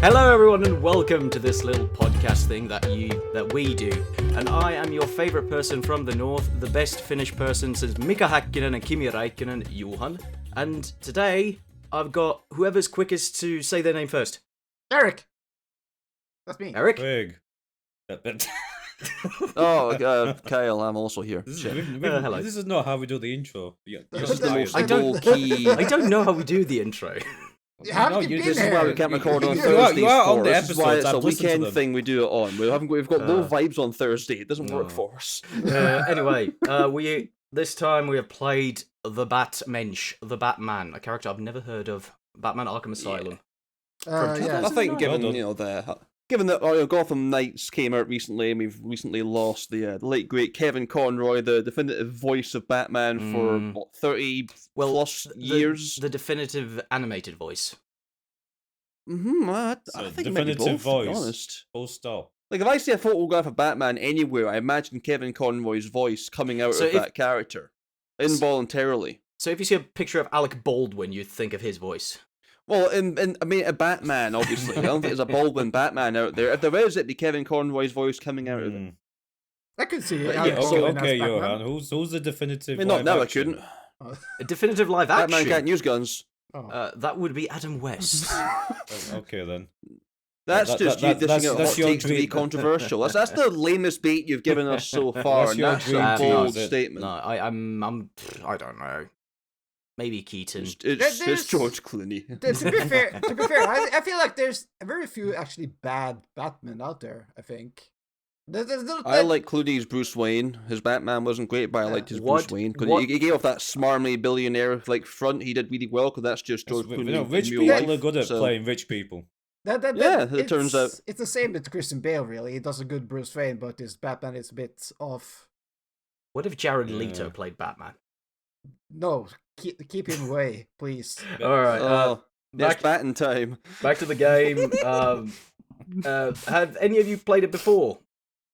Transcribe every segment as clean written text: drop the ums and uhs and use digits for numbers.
Hello everyone and welcome to this little podcast thing that we do. And I am your favourite person from the north, the best Finnish person since Mika Häkkinen and Kimi Räikkönen, Johan. And today I've got whoever's quickest to say their name first. Erik! That's me. Erik? Big. Kyle, I'm also here. Hello. This is not how we do the intro. This is the most I don't- low-key... I don't know how we do the intro. This is why we can't record on You Thursdays. are on the This is why episodes, it's a I've listened to weekend them. thing we do it on. We've got low vibes on Thursday. It doesn't work No. for us. Anyway, this time we have played the Batmensch, the Batman, a character I've never heard of. Batman Arkham Asylum. I think given that Gotham Knights came out recently, and we've recently lost the late great Kevin Conroy, the definitive voice of Batman for 30 plus years. The definitive animated voice. I So, think it might be definitive both, to be voice. honest. Full stop. Like, if I see a photograph of Batman anywhere, I imagine Kevin Conroy's voice coming out of that character. Involuntarily. So if you see a picture of Alec Baldwin, you think of his voice. Well, a Batman, obviously. I don't think there's a Baldwin Batman out there. If there is, it'd be Kevin Conroy's voice coming out of it. I could see it. Okay, Johan. Who's the definitive? I mean, not now, I live action? couldn't. A definitive live action. Batman can't use guns. That would be Adam West. Okay then. That's just you dishing out that's hot your takes to be dream. controversial. That's the lamest bait you've given us so far, and your that's dream a team, bold is it? statement. No, I don't know. Maybe Keaton. It's George Clooney. To be fair, I feel like there's very few actually bad Batman out there. I think. I like Clooney's Bruce Wayne. His Batman wasn't great, but I liked his Bruce Wayne because he gave off that smarmy billionaire front. He did really well because that's just George Clooney. Rich in real people life, are good at so- playing rich people. It turns out it's the same with Christian Bale. Really, he does a good Bruce Wayne, but his Batman is a bit off. What if Jared Leto played Batman? No, keep him away, please. All right. it's batting time. Back to the game. Have any of you played it before?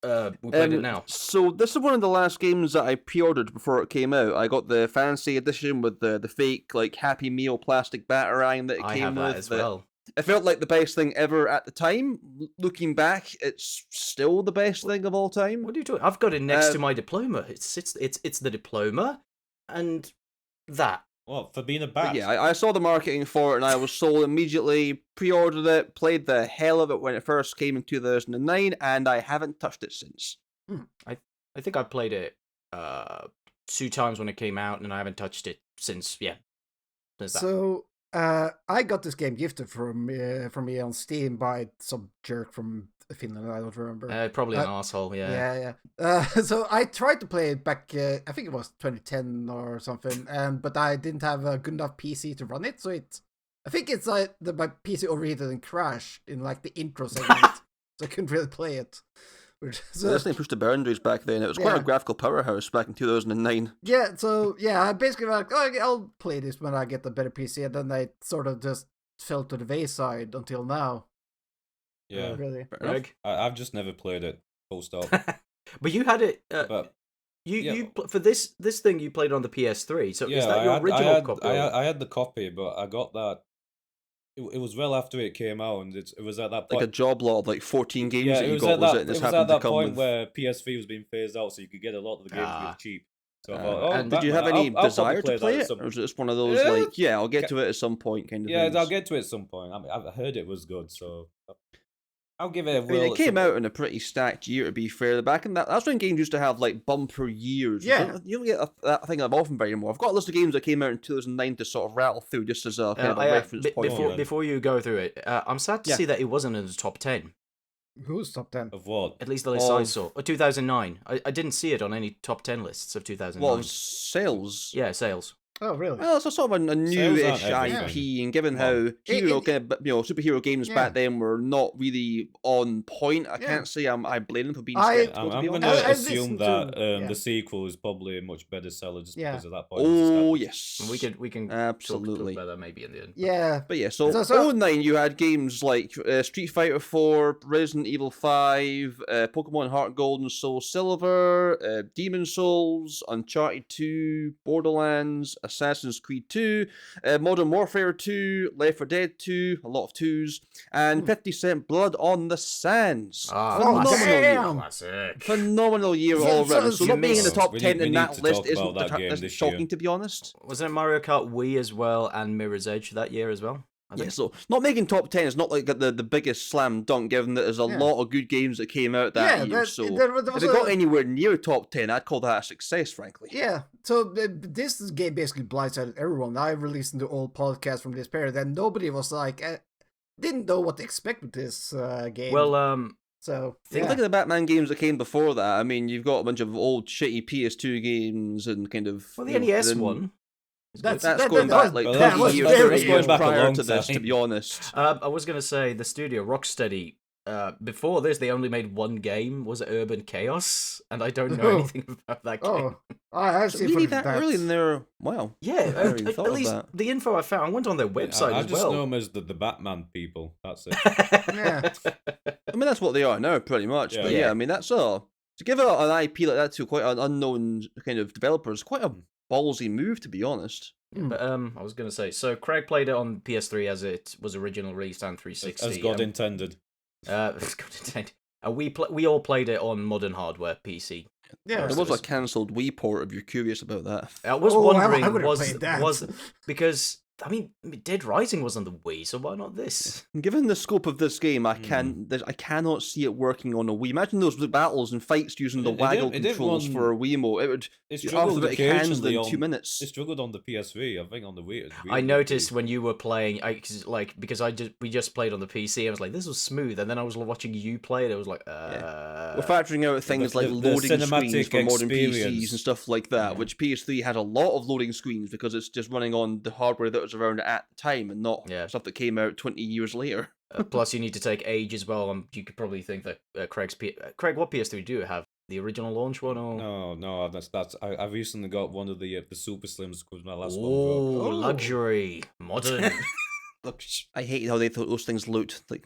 We played it now. So this is one of the last games that I pre-ordered before it came out. I got the fancy edition with the fake Happy Meal plastic batarang that it I came have with. that as well. It felt like the best thing ever at the time. Looking back, it's still the best thing of all time. What are you doing? I've got it next to my diploma. It's the diploma, and that. What, for being a But bat? yeah, I saw the marketing for it and I was sold immediately, pre-ordered it, played the hell of it when it first came in 2009, and I haven't touched it since. I think I played it 2 times when it came out, and I haven't touched it since. Yeah. Since that. So I got this game gifted from me on Steam by some jerk from Finland. I don't remember. Probably an asshole. Yeah. Yeah. So I tried to play it back. I think it was 2010 or something. But I didn't have a good enough PC to run it. So I think it's like my PC overheated and crashed in like the intro segment, so I couldn't really play it. This thing pushed the boundaries back then. It was quite a graphical powerhouse back in 2009. Yeah. So I basically like, I'll play this when I get a better PC, and then I sort of just fell to the wayside until now. Yeah. Really. Greg? I've just never played it. Full stop. But you had it. But For this thing you played on the PS3. So is that your original copy? I had the copy, but I got that. It was well after it came out, and it was at that point. Like a job lot of 14 games Yeah, that it you was got, at was that. it? And It this was happened at to that come point with... where PS3 was being phased out, so you could get a lot of the games really cheap. So I thought, and did you have any desire to play it? Or Or was it just one of those, I'll get to it at some point kind of things? Yeah, I'll get to it at some point. I mean, I've heard it was good, so I'll give it a whirl. I mean, it came out in a pretty stacked year, to be fair. Back in that's when games used to have bumper years. Yeah. You don't get that thing that often anymore. I've got a list of games that came out in 2009 to sort of rattle through just as a kind of a reference point. Before you go through it, I'm sad to see that it wasn't in the top 10. Who's top 10? Of what? At least the list I saw. 2009. I didn't see it on any top 10 lists of 2009. Well, sales. Yeah, sales. Oh, really? Well, it's a sort of a newish everything. IP, and given how superhero games back then were not really on point, I can't say I blame them for being skeptical. I'm going honest. to assume that to- the sequel is probably a much better seller just because of that point. Oh yes, We can absolutely. talk about that maybe in the end. Yeah. But yeah, so 09 you had games like Street Fighter 4, Resident Evil 5, Pokemon Heart Gold and Soul Silver, Demon Souls, Uncharted 2, Borderlands, Assassin's Creed 2, Modern Warfare 2, Left 4 Dead 2, a lot of 2s, and 50 Cent Blood on the Sands. Classic. Phenomenal year all around. So not being in the top 10 in that list isn't shocking, to be honest. Wasn't it Mario Kart Wii as well and Mirror's Edge that year as well? Yeah, so not making top 10 is not like the biggest slam dunk, given that there's a lot of good games that came out that year. So if it got anywhere near top 10, I'd call that a success, frankly. Yeah, so this game basically blindsided everyone. I released the old podcast from this period, and nobody was like, didn't know what to expect with this game. Well, so think of the Batman games that came before that. I mean, you've got a bunch of old shitty PS2 games and kind of... Well, the NES one. That's going back like 20 years prior to this, to be honest. I was going to say, the studio, Rocksteady, before this, they only made one game. Was it Urban Chaos? And I don't know anything about that game. I so really that early in there? Wow. Yeah, at least the info I found, I went on their website as well. I just know them as the Batman people. That's it. Yeah. I mean, that's what they are now, pretty much. But yeah, I mean, that's all. To give out an IP like that to quite an unknown kind of developer is quite a ballsy move, to be honest. But I was going to say, so Craig played it on PS3 as it was originally released and 360. As God intended. As God intended. We all played it on modern hardware, PC. Yeah, there was a cancelled Wii port, if you're curious about that. I was wondering, was because... I mean, Dead Rising was on the Wii, so why not this? Given the scope of this game, I cannot see it working on a Wii. Imagine those battles and fights using the waggle controls for a Wiimote. It would struggled occasionally in 2 minutes. It struggled on the PSV. I think on the Wii. I noticed when you were playing, because we just played on the PC. I was like, this was smooth, and then I was watching you play it. It was like, We're factoring out things like loading screens for modern PCs and stuff like that, which PS3 had a lot of loading screens because it's just running on the hardware that was around at the time and not stuff that came out 20 years later. Plus, you need to take age as well. You could probably think that Craig, what PS3 do you have? The original launch one? Or? No, that's. I recently got one of the Super Slims because my last one. Oh, luxury, modern. Look, I hate how they thought those things looked like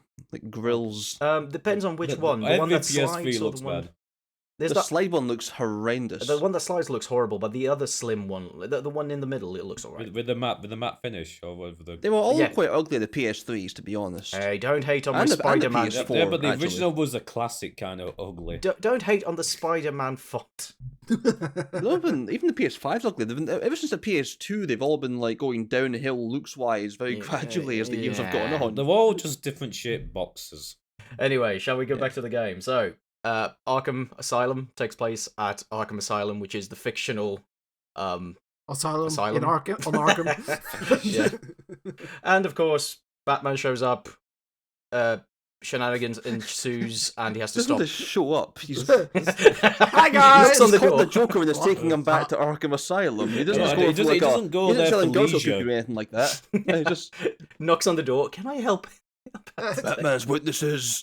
grills. Depends on which one. The one that slides looks or the one... bad. The slide one looks horrendous. The one that slides looks horrible, but the other slim one, the one in the middle, it looks alright. With the matte finish or whatever. They were all quite ugly, the PS3s, to be honest. Hey, don't hate on my Spider-Man. Yeah, but the original was a classic kind of ugly. Don't hate on the Spider-Man font. Even the PS5's ugly. Ever since the PS2, they've all been like going downhill looks-wise very gradually as the years have gone on. They're all just different shaped boxes. Anyway, shall we go back to the game? So, Arkham Asylum takes place at Arkham Asylum, which is the fictional Asylum. In Arkham. Yeah. And of course, Batman shows up, shenanigans ensues, and he has to stop. He doesn't just show up. He's Hi guys! He's caught the Joker and is taking him back to Arkham Asylum. He doesn't go there for leisure or anything like that. He just knocks on the door. Can I help? Batman's witnesses.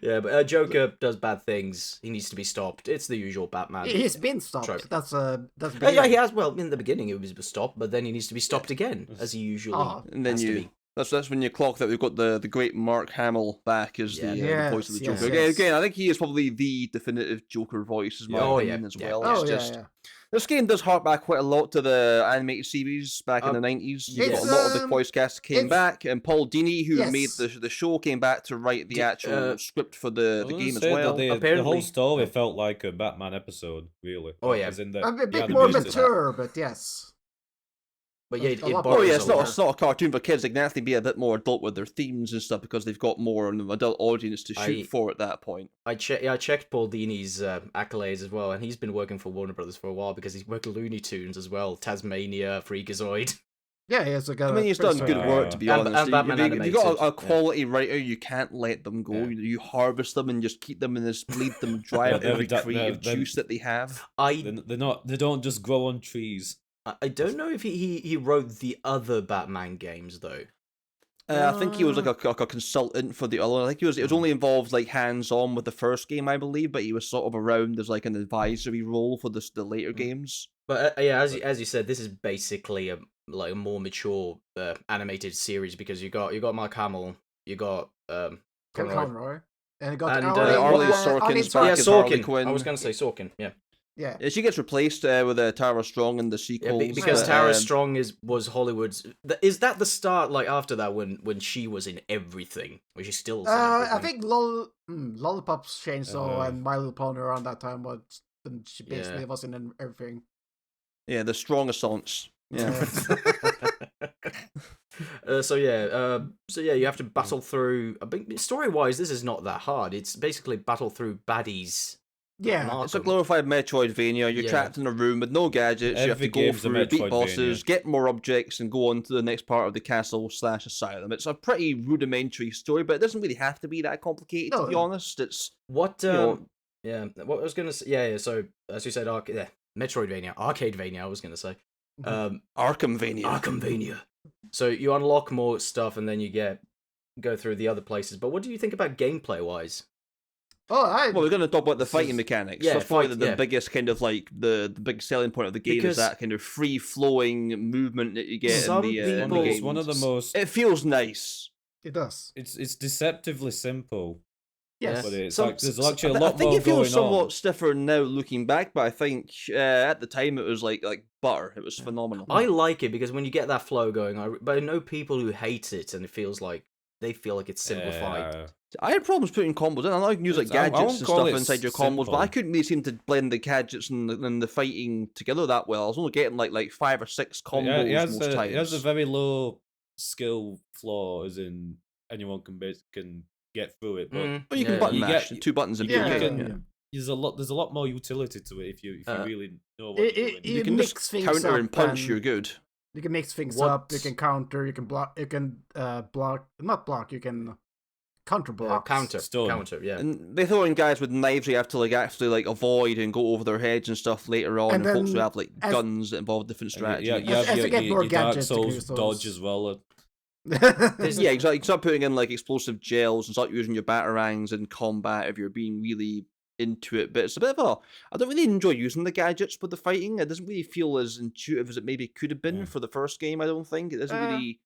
Yeah, but Joker does bad things. He needs to be stopped. It's the usual Batman. He's been stopped. Trope. That's yeah, he has. Well, in the beginning it was stopped, but then he needs to be stopped again, as he usually and then has to be. That's when you clock that we've got the great Mark Hamill back as the voice of the Joker. Again, I think he is probably the definitive Joker voice, as my opinion as well. This game does hark back quite a lot to the animated series back in the 90s. You got a lot of the voice cast came back, and Paul Dini, who made the show, came back to write the actual script for the game as well. The whole story felt like a Batman episode, really. Oh yeah, a bit more mature, but yes. But yeah, it's not a cartoon for kids. They can actually be a bit more adult with their themes and stuff because they've got more of an adult audience to shoot for at that point. I checked Paul Dini's accolades as well, and he's been working for Warner Brothers for a while because he's worked Looney Tunes as well, Tasmania, Freakazoid. Yeah, he's he's done good work, to be honest. And Batman if you've got a quality writer, you can't let them go. Yeah. You harvest them and just keep them and just bleed them dry of every creative juice that they have. They don't just grow on trees. I don't know if he wrote the other Batman games though. I think he was like a consultant for the other one. I think he was only involved like hands on with the first game, I believe, but he was sort of around as like an advisory role for the later games. But as you said, this is basically a more mature animated series because you got Mark Hamill, you got Conroy, and you got Arlie Sorkin's back as Harley Quinn. I was going to say Sorkin, yeah. Yeah. She gets replaced with Tara Strong in the sequels. Because Tara Strong was Hollywood's. Is that the start? Like after that, when she was in everything, was she still? I think Lollipop's Chainsaw and My Little Pony around that time was she basically was in everything. Yeah, the strong assaults. Yeah. So you have to battle through. Story-wise, this is not that hard. It's basically battle through baddies. Yeah, it's a glorified Metroidvania. You're trapped in a room with no gadgets. You have to go through, beat bosses, get more objects, and go on to the next part of the castle/asylum. It's a pretty rudimentary story, but it doesn't really have to be that complicated, to be honest. It's what what I was gonna say. Yeah. So as you said, Metroidvania, Arcadevania. I was gonna say, Arkhamvania. So you unlock more stuff, and then you go through the other places. But what do you think about gameplay-wise? Well, we're going to talk about the fighting mechanics. That's probably the biggest kind of like the big selling point of the game is that kind of free-flowing movement that you get in the games. It's one of the most. It feels nice. It does. It's deceptively simple. Yes, but it's there's actually a lot more going on. I think it feels somewhat stiffer now looking back, but I think at the time it was like butter. It was phenomenal. I like it because when you get that flow going, but I know people who hate it, and it feels like they feel like it's simplified. I had problems putting combos in. I know you can use like gadgets and stuff inside your combos, but I couldn't really seem to blend the gadgets and the fighting together that well. I was only getting like 5 or 6 combos most times. It has a very low skill floor, as in anyone can get through it. But you can button mash 2 buttons and There's a lot more utility to it if you really know what you're doing. You can just counter and punch. You're good. You can mix things up. You can counter. You can block. You can block. Not block. You can counter block. Counter. Yeah. And they throw in guys with knives you have to actually avoid and go over their heads and stuff later on. And folks who have guns that involve different strategies. You have your Dark Souls dodge as well. Yeah, exactly. You start putting in explosive gels and start using your batarangs in combat if you're being really into it. But it's a bit of I don't really enjoy using the gadgets with the fighting. It doesn't really feel as intuitive as it maybe could have been for the first game. I don't think it doesn't really.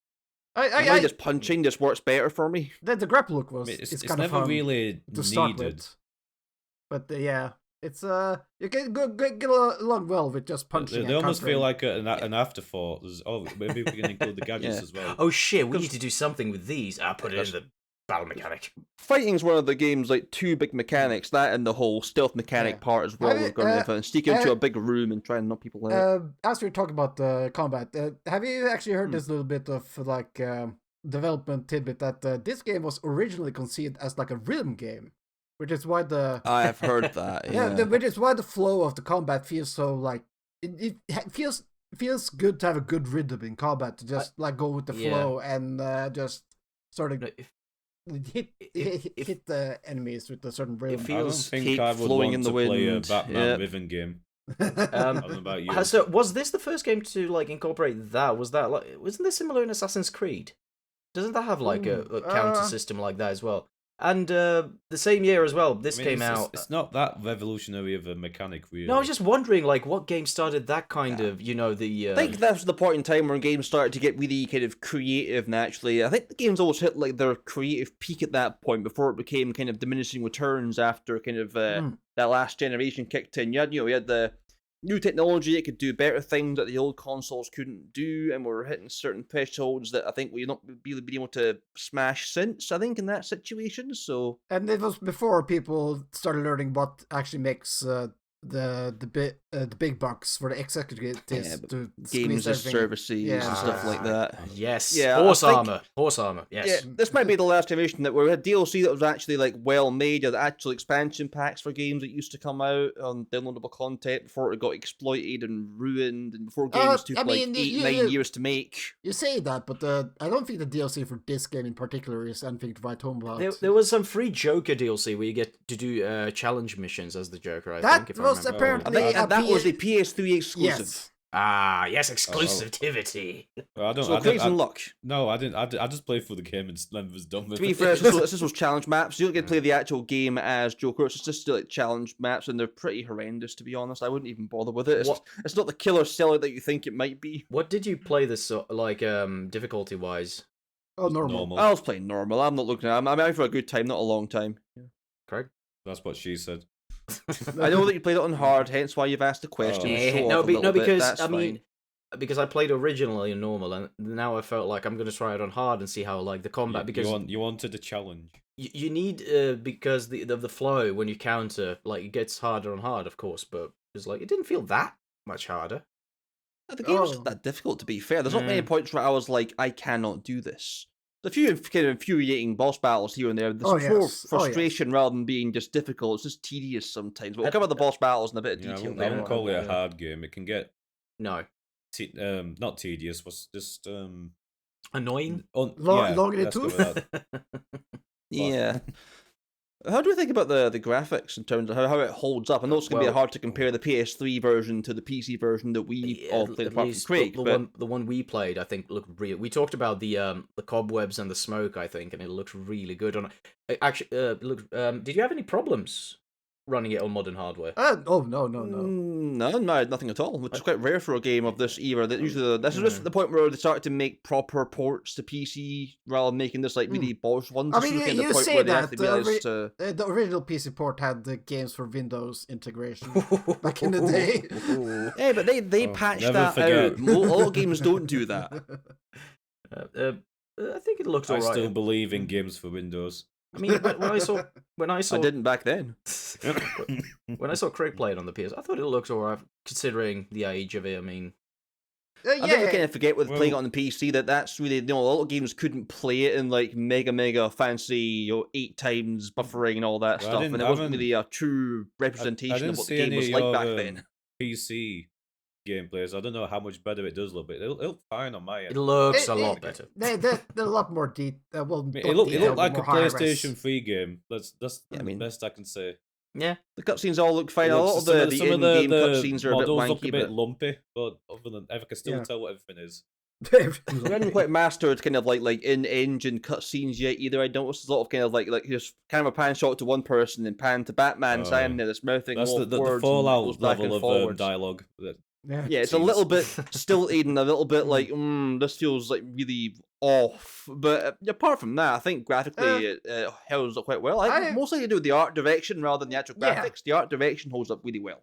Just punching just works better for me. The grapple look was it's kind never of really to start needed. with. But it's you can get along well with just punching. They almost feel like an afterthought. Maybe we can include the gadgets as well. Oh shit, we need to do something with these. I'll put it in the battle mechanic. Fighting's one of the game's 2 big mechanics. That and the whole stealth mechanic part as well. We're going to sneak into a big room and try and knock people out. As we're talking about combat, have you actually heard this little bit of development tidbit that this game was originally conceived as a rhythm game, which is why I have heard that. Yeah, which is why the flow of the combat feels so it feels good to have a good rhythm in combat to just go with the flow and just sort of hit the enemies with a certain rhythm. It feels I don't think I would flowing want in the to wind. play a Batman rhythm game. I don't know about you. So was this the first game to incorporate that? Wasn't this similar in Assassin's Creed? Doesn't that have a counter system like that as well? And the same year as well, this came out. It's not that revolutionary of a mechanic, really. No, I was just wondering, what game started that kind of, the... I think that's the point in time where games started to get really kind of creative naturally. I think the games always hit their creative peak at that point before it became kind of diminishing returns after kind of that last generation kicked in. You had the new technology that could do better things that the old consoles couldn't do, and we're hitting certain thresholds that I think we've not really been able to smash since, I think, in that situation. So, and it was before people started learning what actually makes the big bucks for the executives to games as services and stuff like that. Yes, horse armor. Yes, yeah, this might be the last generation that we had DLC that was actually well made, or the actual expansion packs for games that used to come out on downloadable content before it got exploited and ruined, and before games took 9 years to make. You say that, but I don't think the DLC for this game in particular is anything to write home about. There was some free Joker DLC where you get to do challenge missions as the Joker. I think was apparently that was a PS3 exclusive. Yes. Yes, exclusivity. Crazy luck. No, I didn't. I just played through the game and then was done with it. To be fair, this was challenge maps. You don't get to play the actual game as Joker. It's just challenge maps, and they're pretty horrendous, to be honest. I wouldn't even bother with it. It's not the killer seller that you think it might be. What did you play this difficulty wise? Oh, normal. I was playing normal. I'm not looking at. I'm out for a good time, not a long time. Correct. That's what she said. I know that you played it on hard, hence why you've asked the question. Because I mean, because I played originally in normal, and now I felt like I'm going to try it on hard and see how like the combat. Because you wanted a challenge. You need because the flow when you counter, like, it gets harder on hard, of course, but it's like it didn't feel that much harder. The game wasn't that difficult, to be fair. There's not many points where I was like, I cannot do this. There's a few kind of infuriating boss battles here and there. There's more frustration rather than being just difficult. It's just tedious sometimes. But we'll cover the boss battles in a bit of detail. I wouldn't call it a hard game. It can get not tedious. Was just annoying. Long in the tooth. Yeah. How do you think about the graphics in terms of how it holds up? I know it's going to be hard to compare the PS3 version to the PC version that we all played apart from Craig. The one we played, I think, looked real. We talked about the cobwebs and the smoke, I think, and it looked really good. Actually, did you have any problems running it on modern hardware? No. No, I had nothing at all, which is quite rare for a game of this era. That usually this is just the point where they started to make proper ports to PC rather than making this like really polished ones. I mean, you say that the original PC port had the games for Windows integration back in the day. Yeah, but they patched that out. A lot of games don't do that. I think it looks alright. I still believe in games for Windows. I mean, when I saw, I didn't back then. When I saw Craig play it on the PS, I thought it looked alright considering the age of it. I mean, I think we kind of forget with playing it on the PC that's really a lot of games couldn't play it in like mega fancy 8 times buffering and all that stuff, and it wasn't really a true representation of what the game was like back then. PC gameplays. I don't know how much better it does look, but it looked fine on my end. It looks a lot better. They're a lot more deep. It looked like a PlayStation 3 game. That's the best I can say. Yeah, the cutscenes all look fine. A lot of the in-game cutscenes are a bit wanky, look a bit lumpy, but other than I can still tell what everything is. We haven't quite mastered kind of like in-engine cutscenes yet either. I noticed a lot of kind of like just kind of a pan shot to one person and pan to Batman saying this mouthing. That's the Fallout level of dialogue. Yeah, it's a little bit stilted and a little bit like, this feels like really off. But apart from that, I think graphically it holds up quite well. I mostly to do with the art direction rather than the actual graphics. The art direction holds up really well.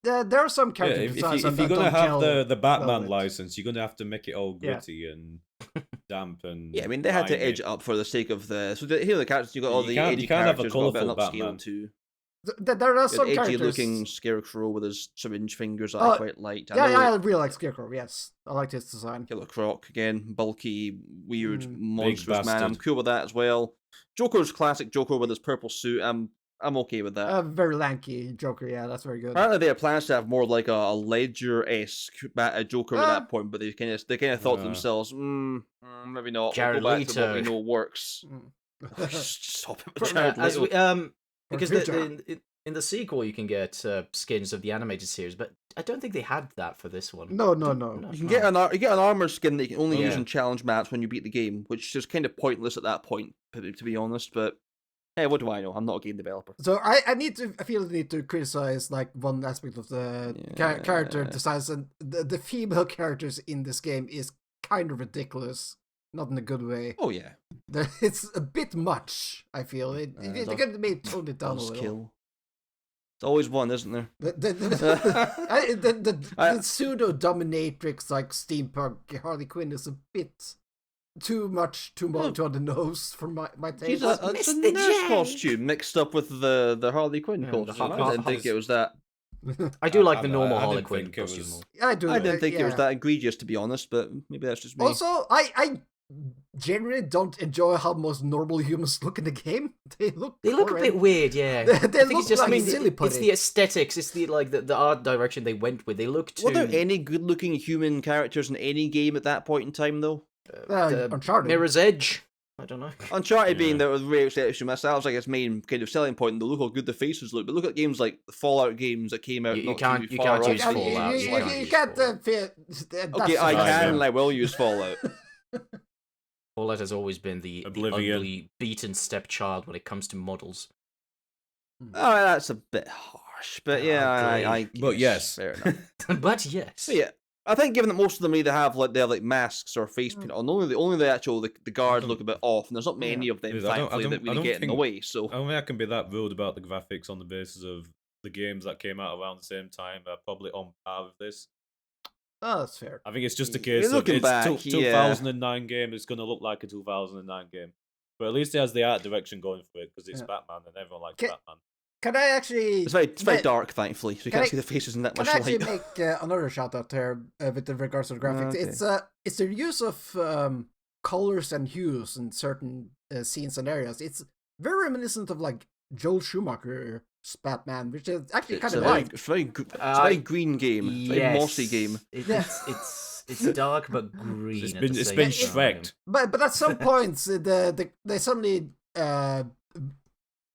There are some character designs. If you're gonna have the Batman license, you're gonna have to make it all gritty and damp and. Yeah, I mean they had to edge it up for the sake of the. So here are the characters. You got all the edgy characters. You can't have a colourful Batman too. There are some characters. Edgy-looking Scarecrow with his syringe fingers that I quite liked. I really like Scarecrow. Yes, I liked his design. Killer Croc again, bulky, weird, monstrous man. I'm cool with that as well. Joker's classic Joker with his purple suit. I'm okay with that. Very lanky Joker. Yeah, that's very good. Apparently, they had plans to have more like a Ledger-esque Joker at that point, but they kind of thought to themselves, maybe not. Jared we'll go back Leto. to what we know works. Stop it, with Jared Leto. Because in the sequel you can get skins of the animated series, but I don't think they had that for this one. No. You can get an armored skin that you can only use in challenge maps when you beat the game, which is kind of pointless at that point, to be honest. But hey, what do I know? I'm not a game developer. So I feel the need to criticize like one aspect of the character designs, and the female characters in this game is kind of ridiculous. Not in a good way. Oh yeah, it's a bit much. I feel they could have made tone it down a little. Kill. It's always one, isn't there? The pseudo dominatrix like steampunk Harley Quinn is a bit too much on the nose for my taste. It's a nurse costume mixed up with the Harley Quinn costume. I didn't think it was that. I do like the normal Harley Quinn costume. I do. I didn't think it was that egregious, to be honest, but maybe that's just me. Also, I generally don't enjoy how most normal humans look in the game. They look a bit weird, yeah. they look just like silly putty. It's the aesthetics, it's the art direction they went with. They look too... Were there any good-looking human characters in any game at that point in time, though? Uncharted. Mirror's Edge. I don't know. Uncharted being the rare exception, that was like its main kind of selling point, and look how good the faces look. But look at games like the Fallout games that came out. You can't use Fallout. You can't. Okay, I can and I will use Fallout. Fallout has always been the ugly, beaten stepchild when it comes to models. Oh, that's a bit harsh, but I guess. But yes. Fair enough. But yes. But yeah. I think given that most of them either have like masks or face paint on, only the actual the guards look a bit off, and there's not many of them, thankfully, that really get in the way. So I don't think I can be that rude about the graphics on the basis of the games that came out around the same time are probably on par with this. Oh, that's fair. I think it's just a case of it's 2009 game. It's going to look like a 2009 game, but at least it has the art direction going for it because it's Batman and everyone likes Batman. Can I actually? It's very dark, thankfully, so you can't see the faces in that much light. Can I actually make another shout out here with regards to the graphics? Okay. It's the use of colors and hues in certain scenes and areas. It's very reminiscent of like Joel Schumacher's Batman, which is actually kind of like it's very green game, very mossy game. It's dark but green. It's been Shrek'd. But at some points they suddenly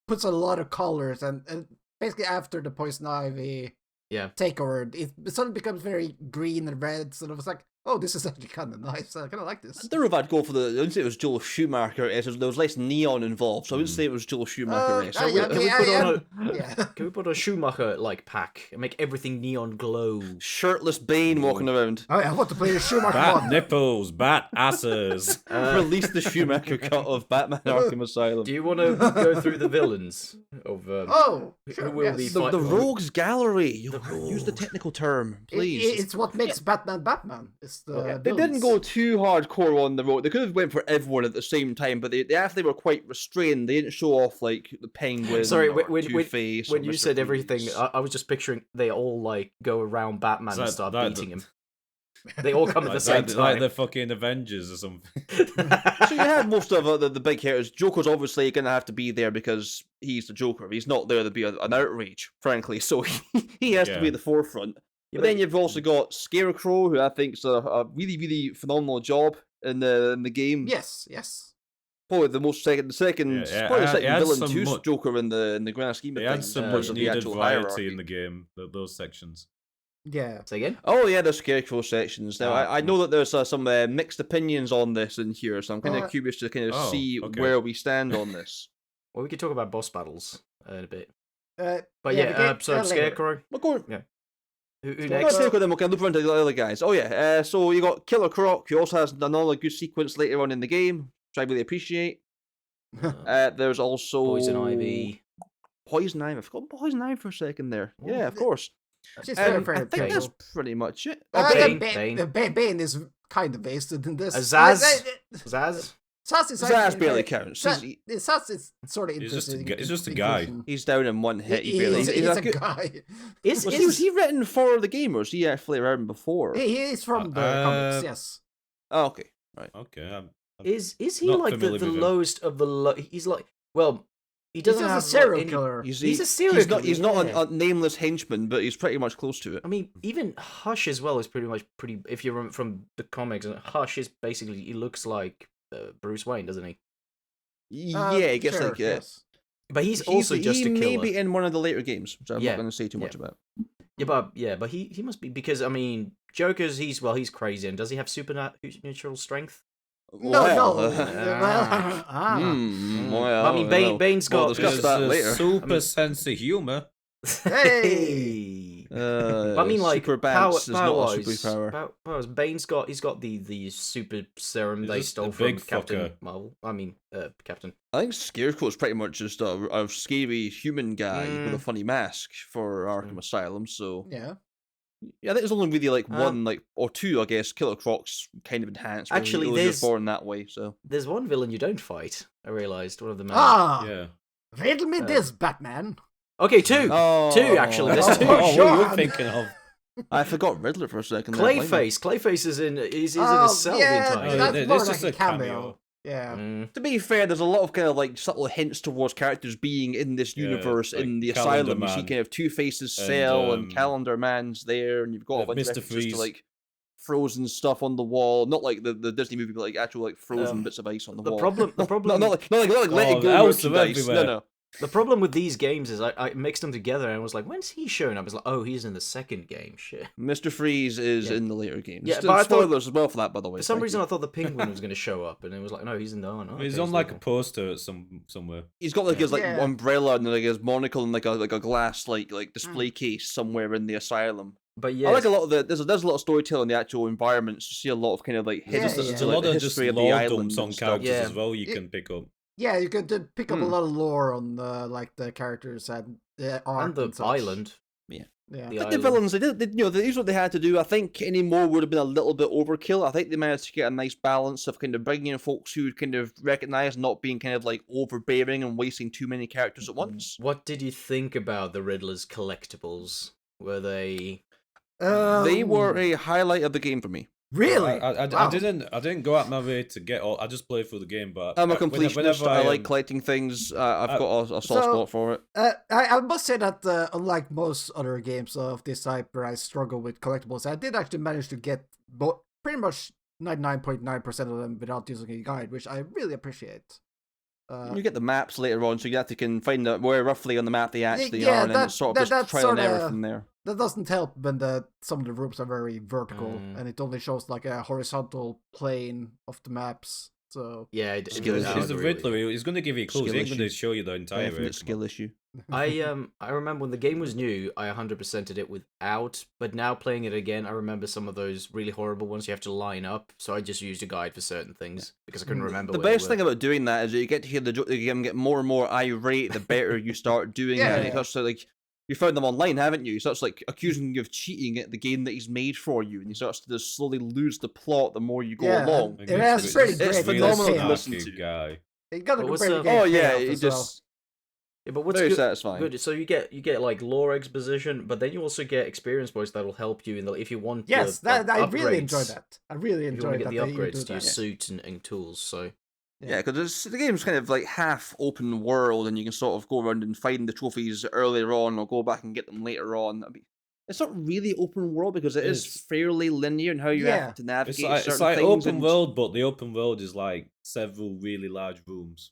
puts a lot of colors and basically after the Poison Ivy takeover, it suddenly becomes very green and red. So it was like, oh, this is actually kind of nice. I kind of like this. I don't know if I'd go for I wouldn't say it was Joel Schumacher. There was less neon involved, so I wouldn't say it was Joel Schumacher. Can we put a Schumacher like pack and make everything neon glow? Shirtless Bane walking around. Oh, I want to play a Schumacher Bat nipples, bat asses. Release the Schumacher cut of Batman Arkham Asylum. Do you want to go through the villains of? Sure, who will be the Rogues Gallery. Use the technical term, please. It's what makes Batman Batman. They didn't go too hardcore on the road. They could have went for everyone at the same time, but they actually were quite restrained. They didn't show off like the Penguin. Sorry, when you said everything, I was just picturing they all like go around Batman and start beating him. They all come at the same time, like the fucking Avengers or something. So you had most of the big hitters. Joker's obviously going to have to be there because he's the Joker. He's not there to be an outrage, frankly. So he has to be at the forefront. But then you've also got Scarecrow, who I think is a really, really phenomenal job in the game. Yes. Probably the second villain to Joker in the grand scheme of things. They had some much needed variety in the game. Those sections. Yeah. Say again? Oh yeah, the Scarecrow sections. Now I know that there's some mixed opinions on this in here, so I'm kind of curious to kind of see where we stand on this. Well, we could talk about boss battles in a bit. So Scarecrow. We're going. Yeah. Who next? Then we can look around to the other guys. Oh yeah, so you got Killer Croc, who also has another good sequence later on in the game, which I really appreciate. There's also Poison Ivy. I forgot Poison Ivy for a second there. Yeah, of course. I think that's pretty much it. Bane is kind of wasted in this. Zaz Zaz barely counts. Zaz is sort of interesting. He's just a guy. He's down in one hit. He's a guy. Was he written for the game, or was he actually around before? He is from the comics, yes. Oh, okay, right. Okay. Is he like the lowest of the low? He's like, well, he doesn't have a serial killer. He's a serial killer. He's not a nameless henchman, but he's pretty much close to it. I mean, even Hush as well is pretty. If you're from the comics, Hush is basically he looks like Bruce Wayne, doesn't he? Yeah, I guess like yes. But he's also just a killer. He may be in one of the later games, which I'm not going to say too much about. Yeah, but he must be, because I mean, Joker's he's crazy, and does he have supernatural strength? No. Well, I mean, Bane's got discuss that later. Super sense of humor. Hey. I mean, like super bats is not a superpower. Powers. Bane's got the super serum they stole from Captain Marvel. I mean, Captain. I think Scarecrow is pretty much just a scary human guy with a funny mask for Arkham Asylum. So yeah, I think there's only really like one, or two, I guess. Killer Croc's kind of enhanced. Actually, there's born that way. So there's one villain you don't fight. I realized one of them. Yeah. Riddle me this, Batman. Okay, two actually. There's two. What were you thinking of? I forgot Riddler for a second. Clayface is in a cell the entire time. That's just like a cameo. Yeah. To be fair, there's a lot of kind of like subtle hints towards characters being in this universe in the Asylum. You see kind of Two-Face's cell and Calendar Man's there, and you've got a bunch of references to like frozen stuff on the wall. Not like the Disney movie, but like actual like frozen bits of ice on the wall. The problem. not like let it go merchandise. No. The problem with these games is I mixed them together and was like, when's he showing up? I was like, oh, he's in the second game. Shit. Mr. Freeze is in the later games. Yeah, but spoilers as well for that, by the way. For some reason, I thought the Penguin was going to show up, and it was like, no, he's in the one. He's on like a poster somewhere. He's got like his umbrella and like his monocle and like a glass like display case somewhere in the asylum. But yeah, I like a lot of there's a lot of storytelling in the actual environments. You see a lot of kind of like there's a lot of just lore dumps on characters as well. You can pick up. Yeah, you could pick up a lot of lore on like the characters, and art and the such. island. Yeah. But the villains, they used what they had to do. I think any more would have been a little bit overkill. I think they managed to get a nice balance of kind of bringing in folks who kind of recognize not being kind of like overbearing and wasting too many characters at once. What did you think about the Riddler's collectibles? Were they? They were a highlight of the game for me. Really? I didn't go out my way to get all. I just played through the game, but I'm a completionist. I like collecting things. I've got a soft spot for it. I must say that unlike most other games of this type where I struggle with collectibles, I did actually manage to get pretty much 99.9% of them without using a guide, which I really appreciate. You get the maps later on, so you can find out where roughly on the map they actually are, and then it's sort of just trial and error from there. That doesn't help when some of the rooms are very vertical, and it only shows like a horizontal plane of the maps. So yeah, he's the Riddler. He's going to give you clues. He's going to show you the entire skill issue. I remember when the game was new, I 100%ed it without, but now playing it again, I remember some of those really horrible ones you have to line up. So I just used a guide for certain things because I couldn't remember. The best thing about doing that is that you get to hear the game get more and more irate the better you start doing it. It's like you found them online, haven't you? So it's like accusing you of cheating at the game that he's made for you, and you start to just slowly lose the plot the more you go along. It's pretty great. It's phenomenal to listen to. Guy. You got to compare the Oh yeah, it just. Yeah, but what's very satisfying. Good. So you get like lore exposition, but then you also get experience points that'll help you in the if you want. Yes, I really enjoy that. I really enjoy that. The upgrades to your suit and tools. So yeah, because the game's kind of like half open world, and you can sort of go around and find the trophies earlier on, or go back and get them later on. I mean, it's not really open world because it is fairly linear in how you have to navigate certain things. It's like open world, but the open world is like several really large rooms.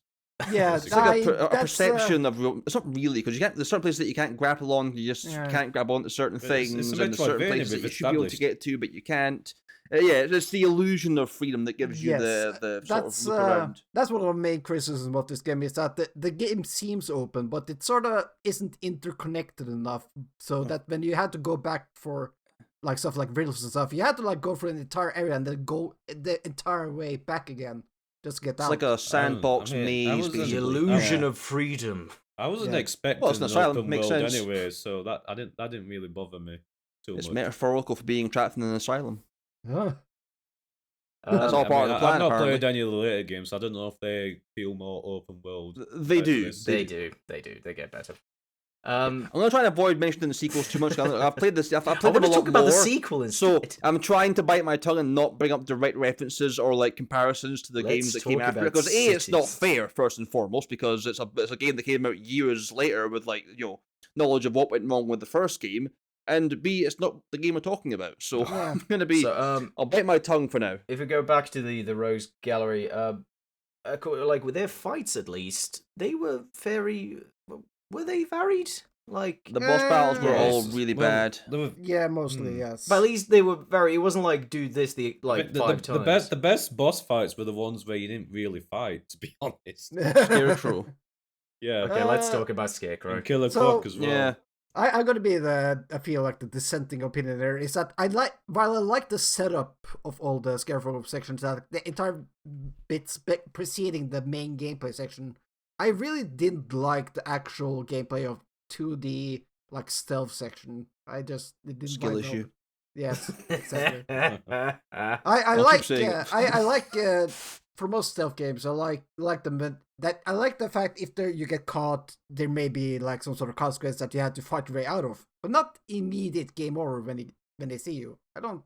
Yeah, it's like a perception of. It's not really because there's certain places that you can't grapple on. You just can't grab onto certain things, and there's certain places that you should be able to get to, but you can't. Yeah, it's the illusion of freedom that gives you the sort of look around. That's one of the main criticisms of this game is that the game seems open, but it sort of isn't interconnected enough, so that when you had to go back for like stuff like riddles and stuff, you had to like go for an entire area and then go the entire way back again. Just get out. It's like a sandbox maze. The illusion of freedom. I wasn't expecting an open world anyway, so that didn't really bother me too much. It's metaphorical for being trapped in an asylum. Huh. That's all part of the plan. I've not apparently. played any of the later games, so I don't know if they feel more open world. They do. They do. They get better. I'm gonna try and avoid mentioning the sequels too much. I've played this. I've played them a lot talk about more, the sequel instead. So I'm trying to bite my tongue and not bring up direct references or like comparisons to the games that came after it. Because it's not fair first and foremost because it's a game that came out years later with like knowledge of what went wrong with the first game, and B, it's not the game we're talking about. So I'm gonna be. I'll bite my tongue for now. If we go back to the Rose Gallery, like with their fights at least, they were were they varied? Like the boss battles were all really bad. Mostly yes. But at least they were very. It wasn't like do this five times. The best boss fights were the ones where you didn't really fight. To be honest, Scarecrow. Yeah. Okay, let's talk about Scarecrow. And Killer Croc as well. Yeah. I'm gonna be I feel like the dissenting opinion there is that while I like the setup of all the Scarecrow sections, that the entire bits preceding the main gameplay section, I really didn't like the actual gameplay of 2D like stealth section. I just didn't skill like issue. Yes, exactly. I like for most stealth games, I like them, but that I like the fact if you get caught, there may be like some sort of consequence that you have to fight your way out of, but not immediate game over when they see you. I don't.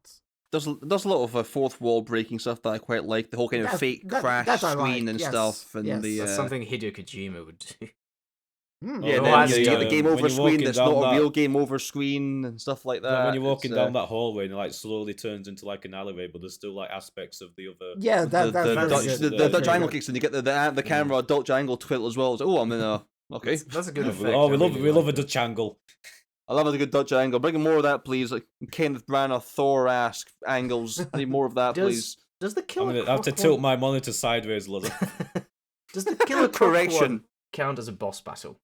There's a lot of fourth wall breaking stuff that I quite like. The whole kind of fake crash screen and stuff, and that's something Hideo Kojima would do. Yeah, then you get the game over screen that's not a real game over screen and stuff like that. When you're walking down that hallway and it like slowly turns into like an alleyway, but there's still like aspects of the other. Yeah, the Dutch angle kicks and you get the camera Dutch angle twill as well. It's, I'm in a okay. That's a good effect. Oh, we love a Dutch angle. I love a good Dutch angle. Bring more of that, please. Like Kenneth Branagh, Thor-esque angles. I need more of that, please. Does the Killer I'm gonna have to tilt my monitor sideways a little. Does the Killer Correction count as a boss battle?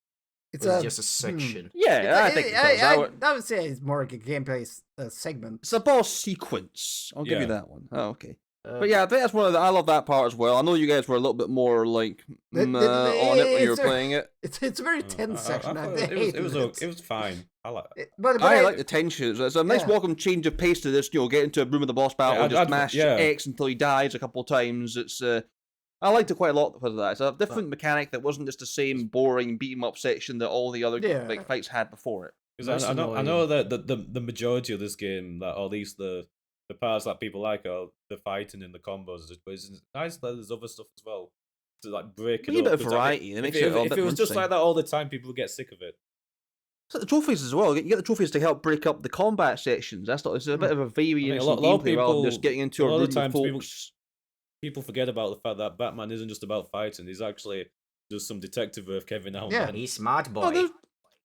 It's just a section. Yeah, I think it does. I would say it's more like a gameplay segment. It's a boss sequence. I'll give you that one. Oh, okay. But yeah, I think that's one of I love that part as well. I know you guys were a little bit more like on it when you were playing it. It's a very tense section. It was fine. I like it. I like the tension. It's a nice welcome change of pace to this. Get into a room with the boss battle, just mash X until he dies a couple of times. It's I liked it quite a lot because of that. It's a different mechanic that wasn't just the same boring beat 'em up section that all the other like fights had before it. Because I know that the majority of this game, that or at least the parts that people like are the fighting and the combos, but it's nice that there's other stuff as well to like break it up. A bit of variety. If it was just like that all the time, people would get sick of it. So the trophies as well. You get the trophies to help break up the combat sections. It's a bit of a variation of gameplay rather than just getting into a room of folks. People forget about the fact that Batman isn't just about fighting. He's actually does some detective work every now and then. He's smart boy.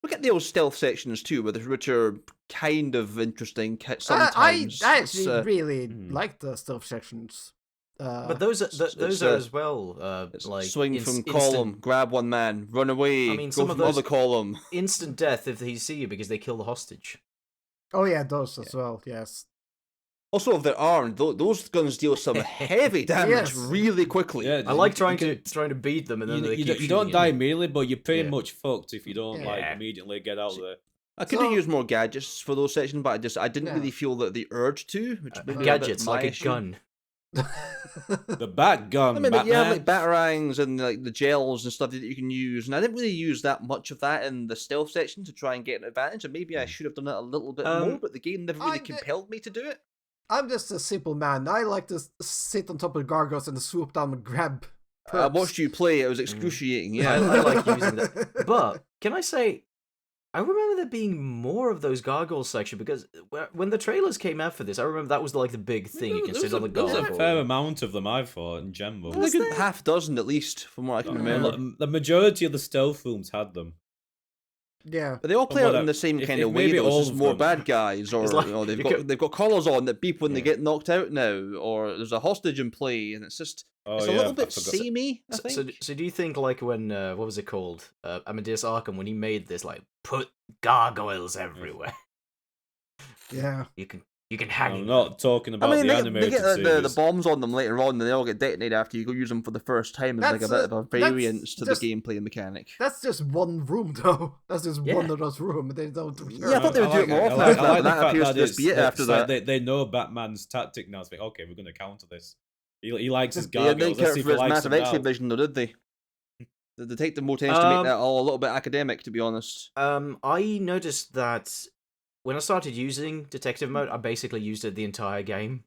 Look at the old stealth sections too, which are kind of interesting sometimes. I actually really like the stealth sections. But those are as well. Like swing from column, grab one man, run away. I mean, go from other column. Instant death if they see you because they kill the hostage. Oh yeah, those as well. Yes. Also, if they're armed, those guns deal some heavy damage really quickly. Yeah, I like trying to beat them, and then you don't die immediately, but you're pretty much fucked if you don't immediately get out of there. I could have used more gadgets for those sections, but I didn't really feel the urge to. Gadgets like a gun. The bat gun. I mean, like batarangs and like the gels and stuff that you can use, and I didn't really use that much of that in the stealth section to try and get an advantage. And maybe I should have done it a little bit more, but the game never really compelled me to do it. I'm just a simple man. I like to sit on top of gargoyles and swoop down and grab. I watched you play. It was excruciating. Yeah, I like using that. But can I say, I remember there being more of those gargoyles section because when the trailers came out for this, I remember that was like the big thing. You can sit on the gargoyle. There's a fair amount of them, I thought, in general. There's a good half dozen at least, from what I can remember. The majority of the stealth rooms had them. Yeah, but they all play out in the same kind of way. There's more bad guys, or they've got collars on that beep when they get knocked out now, or there's a hostage in play, and it's just it's a little bit samey. I think. So do you think like when what was it called, Amadeus Arkham, when he made this, like put gargoyles everywhere? Yeah, you can hang. I'm not talking about the animated they get series. the bombs on them later on, and they all get detonated after you go use them for the first time. It's like a bit of a variance to the gameplay mechanic. That's just one room, though. That's just one of those rooms. They don't. Yeah, I thought they would do it more often. That appears to just be it after that. They know Batman's tactic now. It's like, okay, we're going to counter this. He likes his gargoyles. They didn't care for his massive X-ray vision, though, did they? The detective mode tends to make that all a little bit academic, to be honest. I noticed that when I started using detective mode, I basically used it the entire game.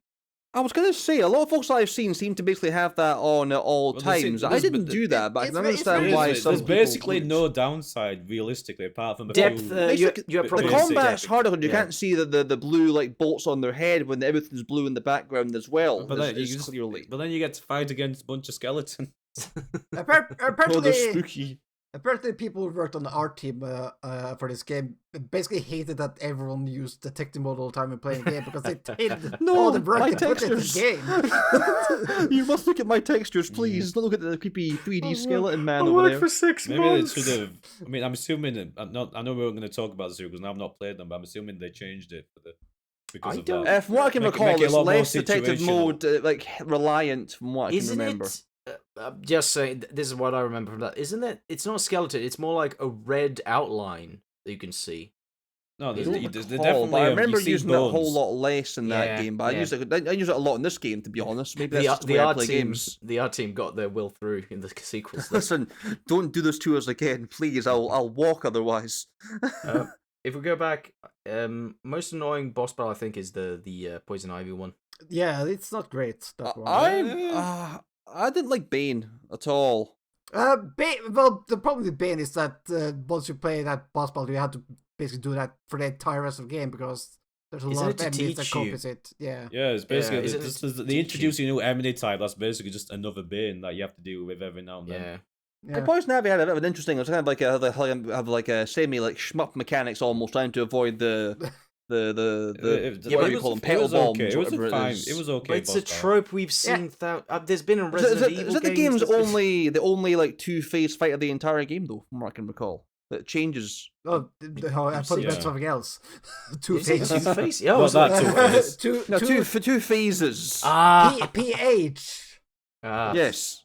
I was going to say, a lot of folks I've seen seem to basically have that on at all times. I didn't do that, but I can understand why some people... There's basically no downside, realistically, apart from... Depth, the combat's harder when you can't see the blue like bolts on their head when everything's blue in the background as well. But then you get to fight against a bunch of skeletons. Apparently, they're spooky. Apparently, people who worked on the art team for this game basically hated that everyone used detective mode all the time and playing the game because they hated all the work they put in the game. You must look at my textures, please. Don't look at the creepy 3D skeleton man over there. For 6 months. Maybe they should have. I mean, I'm assuming. I know we weren't going to talk about the series because I've not played them, but I'm assuming they changed it because of that. From what I can recall, it's less detective mode like reliant. From what I can remember. I'm just saying, this is what I remember from that. Isn't it? It's not a skeleton. It's more like a red outline that you can see. No, there's definitely. I remember using it a whole lot less in that game, but I use it a lot in this game, to be honest. Maybe that's just the way I play games. The art team got their will through in the sequels. Listen, don't do this to us again, please. I'll walk otherwise. If we go back, most annoying boss battle I think is the Poison Ivy one. Yeah, it's not great. That one. I didn't like Bane at all. Well, the problem with Bane is that once you play that boss battle, you have to basically do that for the entire rest of the game because there's a lot of enemies that compensate. Yeah, it's basically they introduce a new enemy type. That's basically just another Bane that you have to deal with every now and then. Yeah. Poison Ivy had a bit of an interesting. It was kind of like a semi like shmup mechanics, almost trying to avoid the what do you call them? Petal bombs. It was fine. It was okay. But it's a trope we've seen. There's been in Resident Evil. Is that the game's only like 2-phase fight of the entire game, though, from what I can recall? that changes. Oh, I thought you meant something else. Two phases. Two-Face? Yeah, Well, that's two phases. PH. Yes.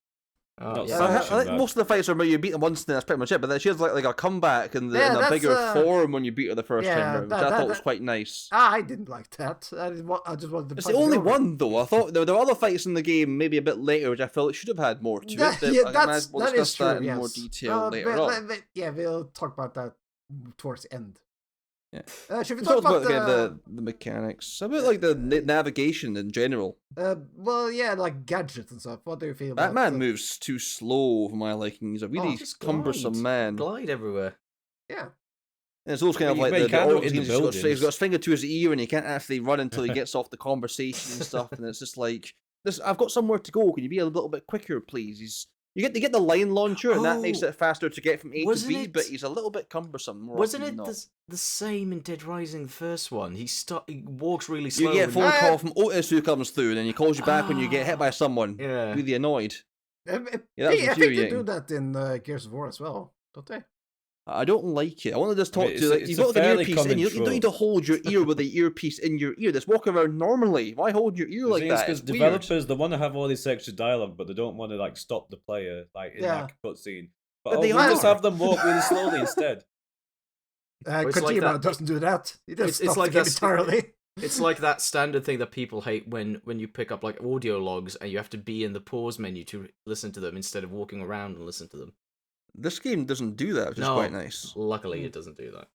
Oh, I think most of the fights are where you beat them once, and that's pretty much it. But then she has like a comeback in a bigger form when you beat her the first time round, which I thought was quite nice. I didn't like that. I just wanted to. It's the only one though. I thought there were other fights in the game, maybe a bit later, which I felt it should have had more to it. That is true. In more detail later on. We'll talk about that towards the end. Yeah. Should we talk about the mechanics? About like the navigation in general. Like gadgets and stuff. What do you feel about that? Batman moves too slow for my liking. He's a really cumbersome man. Glide everywhere. Yeah. And it's also kind of like he's got his finger to his ear and he can't actually run until he gets off the conversation and stuff. And it's just like, I've got somewhere to go. Can you be a little bit quicker, please? You get the line launcher, and that makes it faster to get from A to B, but he's a little bit cumbersome. Wasn't it the same in Dead Rising, the first one? He walks really slow. You get a phone call from Otis who comes through, and then he calls you back when you get hit by someone. Yeah. Really annoyed. I think they do that in Gears of War as well, don't they? I don't like it. I want to just talk to you. You've got the earpiece in. You don't need to hold your ear with the earpiece in your ear. Just walk around normally. Why hold your ear like that? Because developers, they want to have all this extra dialogue, but they don't want to like stop the player like in like a cutscene. But they just have them walk really slowly instead. Kojima doesn't do that. He does stop the game entirely. It's like that standard thing that people hate when you pick up like audio logs and you have to be in the pause menu to listen to them instead of walking around and listen to them. This game doesn't do that, which is quite nice. Luckily, it doesn't do that.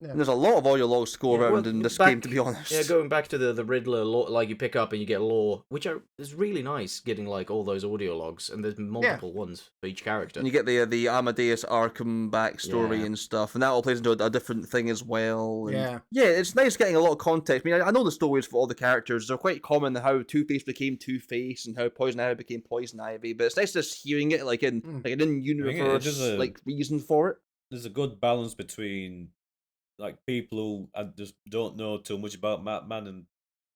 Yeah. And there's a lot of audio logs to go around in this game, to be honest. Yeah, going back to the Riddler, like you pick up and you get lore, which is really nice, getting like all those audio logs, and there's multiple ones for each character. And you get the Amadeus Arkham backstory and stuff, and that all plays into a different thing as well. And yeah, it's nice getting a lot of context. I mean, I know the stories for all the characters. They're quite common, how Two-Face became Two-Face and how Poison Ivy became Poison Ivy, but it's nice just hearing it like in universe like reason for it. There's a good balance between like people who just don't know too much about Batman and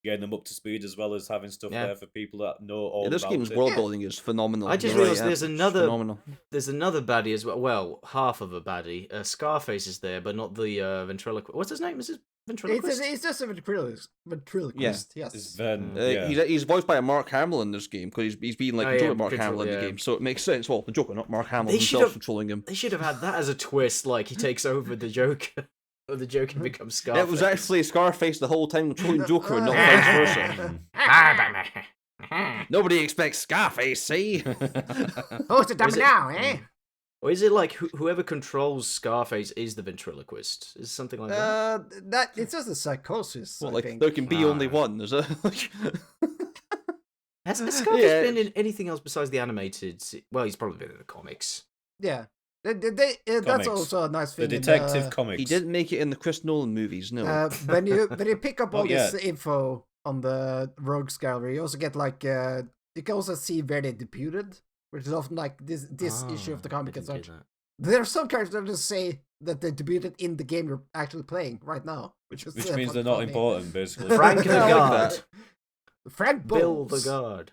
getting them up to speed, as well as having stuff there for people that know all about it. This game's world building is phenomenal. I just realised there's another baddie as well. Well, half of a baddie. Scarface is there, but not the ventriloquist. What's his name? Is it ventriloquist? It's just a ventriloquist. Yes. It's he's voiced by Mark Hamill in this game because he's been like controlled by Mark Hamill in the game, so it makes sense. Well, the Joker, not Mark Hamill himself controlling him. They should have had that as a twist, like he takes over the Joker. Or the Joker becomes Scarface. It was actually Scarface the whole time controlling Joker and not vice versa. Nobody expects Scarface, see? Oh, it's a dumb now, eh? Or is it like whoever controls Scarface is the ventriloquist? Is it something like that? It's just a psychosis. Well, I think. There can be only one. There's a. Has Scarface been in anything else besides the animated? Well, he's probably been in the comics. Yeah. That's also a nice thing. The detective comics. He didn't make it in the Chris Nolan movies, no. When you pick up all this info on the Rogues Gallery, you also get like you can also see where they debuted, which is often like this issue of the comic and such. There are some characters that just say that they debuted in the game you're actually playing right now, which means they're not important, basically. Frank the Guard. Frank Bill the Guard.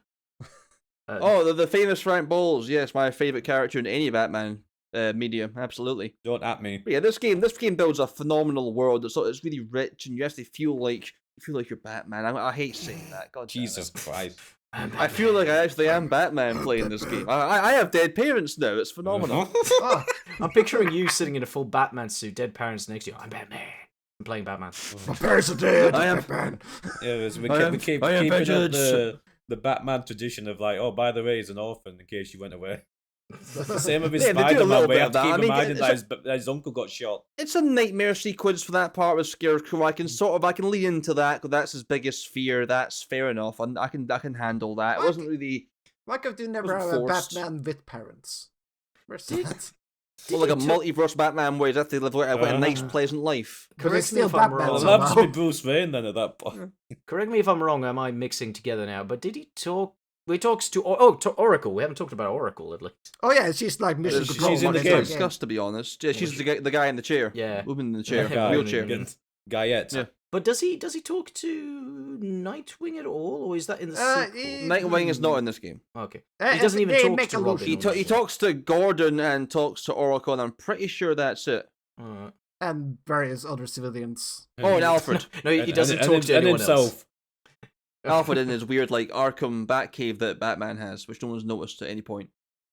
The famous Frank Bowles. Yes, my favorite character in any Batman medium, absolutely. Don't at me. But yeah, this game builds a phenomenal world. It's really rich, and you actually feel like you're Batman. I hate saying that. God, Jesus Christ! I feel like I actually am Batman playing this game. I have dead parents now. It's phenomenal. I'm picturing you sitting in a full Batman suit, dead parents next to you. I'm Batman. I'm playing Batman. My parents are dead. I am Batman. Yeah, we keep keeping up the Batman tradition of like, oh, by the way, he's an orphan in case you went away. The same with his Spider-Man, where you have to keep reminding that his uncle got shot. It's a nightmare sequence for that part with Scarecrow. I can lean into that because that's his biggest fear. That's fair enough, and I can handle that. It wasn't really. Why could you never have a Batman with parents? Where's that? Well, like a multiverse Batman where they live a nice, pleasant life. Correct me if I'm wrong. Well, that'd be Bruce Wayne then at that point. Correct me if I'm wrong. Am I mixing together now? But did he talk? We talks to Oracle. We haven't talked about Oracle at least. Oh yeah, she's like mission control. She's in the game. Discussed, to be honest. Yeah, she's the guy in the chair. Yeah, woman in the chair, wheelchair. Guyette. Yeah. But does he talk to Nightwing at all, or is that in the sequel? Nightwing is not in this game. Okay. He doesn't even talk to Robin. He talks to Gordon and talks to Oracle, and I'm pretty sure that's it. And various other civilians. Oh, and Alfred. No, he doesn't talk to anyone else. Alfred in his weird, like, Arkham Batcave that Batman has, which no one's noticed at any point.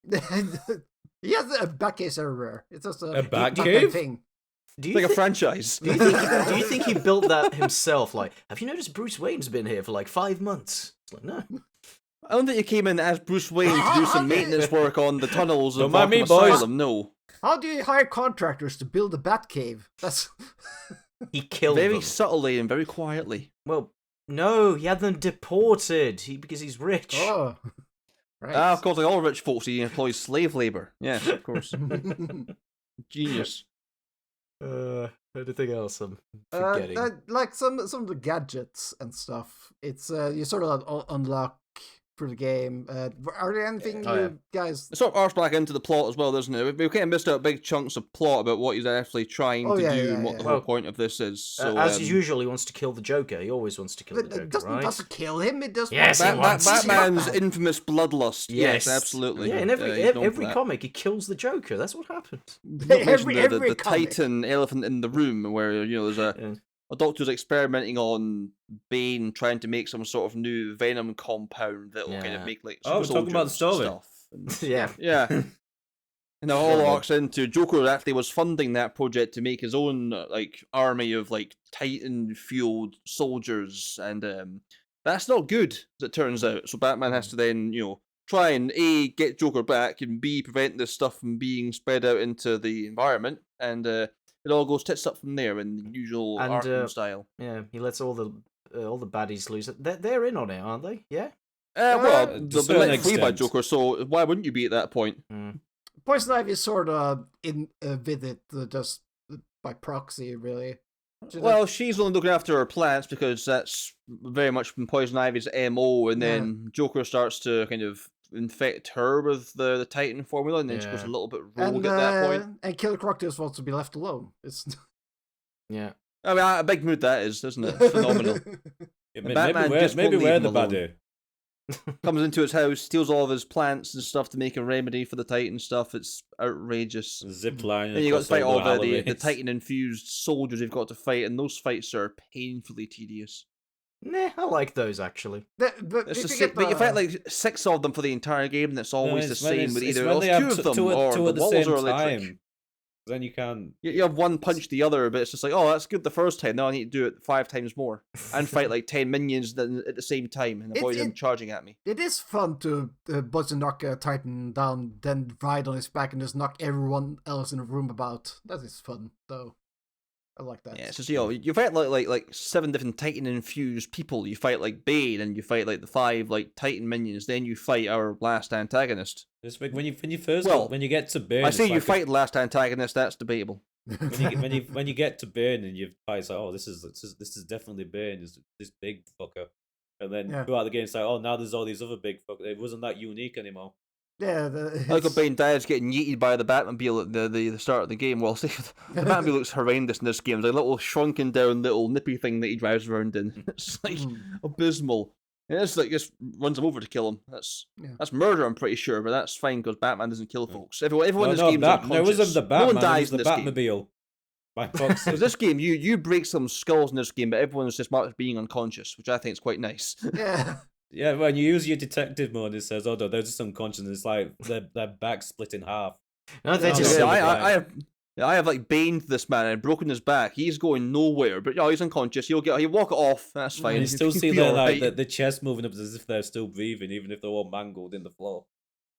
He has a Batcave everywhere. It's just a Batcave thing. It's like a franchise. Do you think he built that himself? Like, have you noticed Bruce Wayne's been here for like 5 months? It's like, no. I don't think he came in as Bruce Wayne to do some maintenance work on the tunnels of Don't mind Arkham me, boys. Asylum, no. How do you hire contractors to build a Batcave? That's He killed Very them. subtly and very quietly. Well, no, he had them deported because he's rich. oh, right. Of course, like all rich folks, he employs slave labour. Yes, of course. Genius. Anything else I'm forgetting? Like some of the gadgets and stuff. It's you sort of unlock through the game. Are there anything you guys? It sort of arcs back into the plot as well, doesn't it? We kind of missed out big chunks of plot about what he's actually trying to do and what the whole point of this is. So, as usual, he wants to kill the Joker. He always wants to kill the Joker, It doesn't kill him. It does. Yes, he wants Batman's infamous bloodlust. Yes, absolutely. Yeah, in every comic, he kills the Joker. That's what happens. Every the comic. Titan elephant in the room, where there's a doctor's experimenting on Bane, trying to make some sort of new venom compound that will kind of make like we're talking about the story. Stuff. And, yeah. And it all arcs into Joker actually was funding that project to make his own like army of like Titan fueled soldiers, and that's not good as it turns out. So Batman has to then try and A, get Joker back, and B, prevent this stuff from being spread out into the environment, and it all goes tits up from there in the usual Arkham style. Yeah, he lets all the baddies loose. They're in on it, aren't they? Yeah. Well, they'll be let free by Joker, so why wouldn't you be at that point? Poison Ivy is sort of in with it just by proxy, really. Well, she's only looking after her plants because that's very much been Poison Ivy's MO, and then Joker starts to kind of infect her with the Titan formula, and then she goes a little bit rogue at that point. And Killer Croc just wants to be left alone. Yeah. I mean, a big mood that is, isn't it? Phenomenal. Maybe we're the baddie. Comes into his house, steals all of his plants and stuff to make a remedy for the Titan stuff. It's outrageous. Zip line. And you got to fight all the Titan-infused soldiers you've got to fight, and those fights are painfully tedious. Nah, I like those actually. But you fight like 6 of them for the entire game, and it's always the same with either 2 of them or the walls are electric. Then you can. You have one punch the other, but it's just like, oh, that's good the first time. Now I need to do it 5 times more and fight like 10 minions at the same time and avoid them charging at me. It is fun to buzz and knock a Titan down, then ride on his back and just knock everyone else in the room about. That is fun, though. I like that. Yeah, so you fight like 7 different Titan infused people. You fight like Bane, and you fight like the 5 like Titan minions. Then you fight our last antagonist. When you get to Bane, I say you fight the last antagonist. That's debatable. when you get to Bane and you fight, it's like, oh, this is definitely Bane. This big fucker. And then throughout the game, it's like, oh, now there's all these other big fuckers. It wasn't that unique anymore. Yeah, Michael Bane dies getting yeeted by the Batmobile at the start of the game. Well, see, the Batmobile looks horrendous in this game. It's like a little shrunken down little nippy thing that he drives around in. It's like abysmal. And it's like just runs him over to kill him. That's murder, I'm pretty sure, but that's fine because Batman doesn't kill folks. Everyone in this game is unconscious. It wasn't the Batman. No one dies it was the Batmobile. Because this game, you break some skulls in this game, but everyone's just marked as being unconscious, which I think is quite nice. Yeah. Yeah, when you use your detective mode, it says, "Oh, no, they're just unconscious." And it's like their back split in half. No, they're just. I have like baned this man and broken his back. He's going nowhere, but he's unconscious. He'll walk it off. That's fine. You still see their the chest moving up as if they're still breathing, even if they're all mangled in the floor.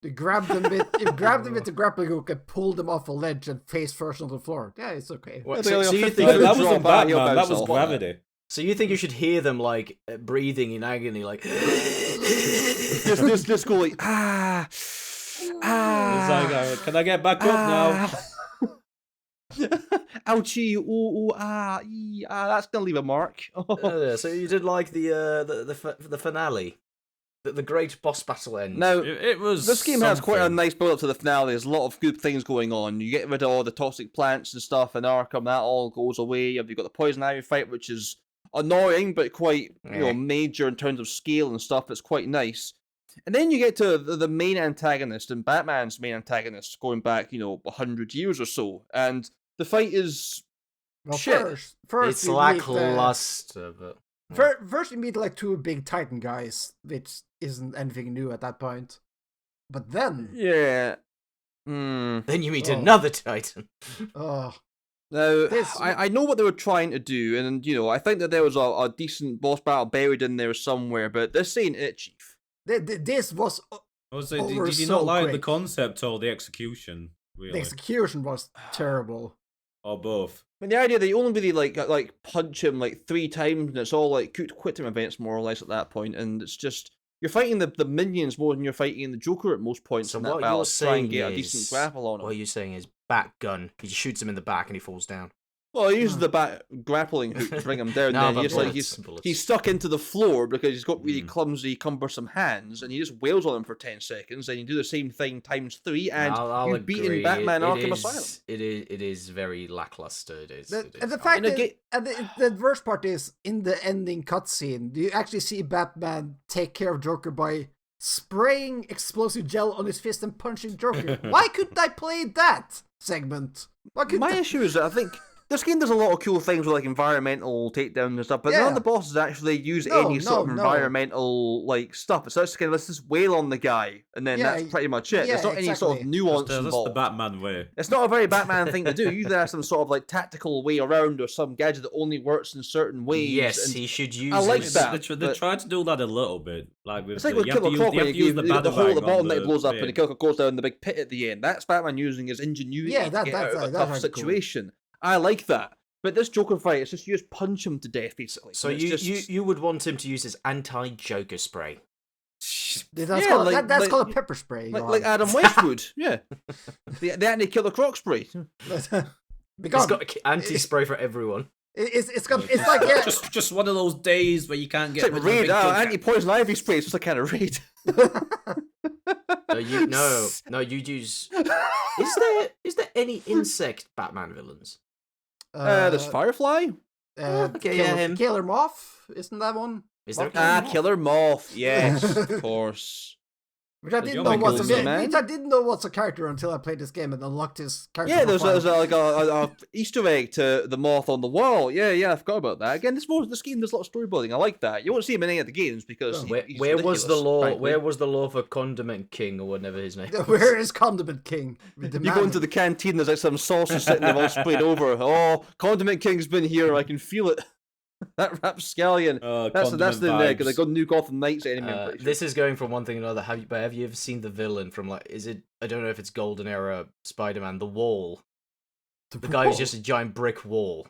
You grabbed them with the grappling hook and pulled them off a ledge and face first on the floor. Yeah, it's okay. So you think that wasn't Batman? That was gravity. So you think you should hear them like breathing in agony, like just go like It's like, can I get back up now? Ouchie! Ooh! That's gonna leave a mark. So you did like the finale, the great boss battle end. Now it was. This game has quite a nice build up to the finale. There's a lot of good things going on. You get rid of all the toxic plants and stuff in Arkham. That all goes away. You've got the Poison Ivy fight, which is annoying but quite major in terms of scale and stuff. It's quite nice. And then you get to the main antagonist and Batman's main antagonist going back 100 years or so, and The fight is Well, shit. first It's you lackluster, but first you meet like two big Titan guys, which isn't anything new at that point. But then, Yeah. then you meet Oh. another Titan. oh, Now, This- I know what they were trying to do, and I think that there was a decent boss battle buried in there somewhere, but this ain't it, Chief. this was Also, over did you so not like the quick. concept or the execution? Really, The execution was terrible. or both? I mean, the idea that you only really like punch him like 3 times, and it's all like quick time events more or less at that point, and it's just you're fighting the minions more than you're fighting the Joker at most points So in that what battle you're to try and saying get a is, decent grapple on him. what you're saying is bat gun. He shoots him in the back and he falls down. Well, he uses the back grappling hook to bring him down, No, and then but he's bullets. he's stuck into the floor because he's got really clumsy, cumbersome hands, and he just wails on him for 10 seconds, and you do the same thing times 3, and I'll you've beaten agree. Batman It Arkham is- Asylum. It is very lackluster. It is. And it is. the fact And is, and the worst part is in the ending cutscene, you actually see Batman take care of Joker by spraying explosive gel on his fist and punching Joker. Why couldn't I play that segment? Why couldn't My I- issue is that I think this game does a lot of cool things with like environmental takedowns and stuff, but none Yeah. of the bosses actually use No, any sort of no. environmental like stuff. It's just kind of let's just wail on the guy, and then Yeah, that's pretty much it. yeah, There's not any sort of exactly. nuance That's the involved. Batman way. It's not a very Batman thing to do. Usually there's some sort of like tactical way around or some gadget that only works in certain ways. Yes, and he should use. I like his- that. They but- tried to do that a little bit, like with It's like the, with you have Killer to use, Croc you when have to you use the the hole at the boomerang bottom on that blows up bit. and the killer goes down the big pit at the end. That's Batman using his ingenuity Yeah, to that- get that's- out of a that's tough actually cool. situation. I like that. But this Joker fight, it's just you just punch him to death, basically. So And it's you would want him to use his anti-Joker spray. That's, Yeah, called, like- that's like- called a pepper spray. like Adam Westwood, yeah. The anti-Killer Croc spray. He's because got anti-spray for everyone. it's like yeah, just one of those days where you can't It's get like rid of a Raid, big chunk. anti-poison ivy spray. It's just a kind of Raid. No, you use. Is there any insect Batman villains? There's Firefly. Okay, yeah, him. Killer Moth, isn't that one? Is there? Killer Moth. Yes, of course. Which I But didn't you're know was a Michael man. which I didn't know was a character until I played this game and unlocked his character. Yeah, there's profile. like a Easter egg to the moth on the wall. Yeah, I forgot about that. Again, this game does a lot of storyboarding. I like that. You won't see him in any of the games because he's Where was the ridiculous, law? frankly. Where was the law for Condiment King or whatever his name? Where is Condiment King? You go into the canteen, there's like some sauces sitting there all sprayed over. Oh, Condiment King's been here. I can feel it. That rapscallion. That's the good New Gotham Knights enemy. I'm pretty sure. This is going from one thing to another. Have you ever seen the villain from I don't know if it's Golden Era Spider-Man, The Wall. The guy who's just a giant brick wall.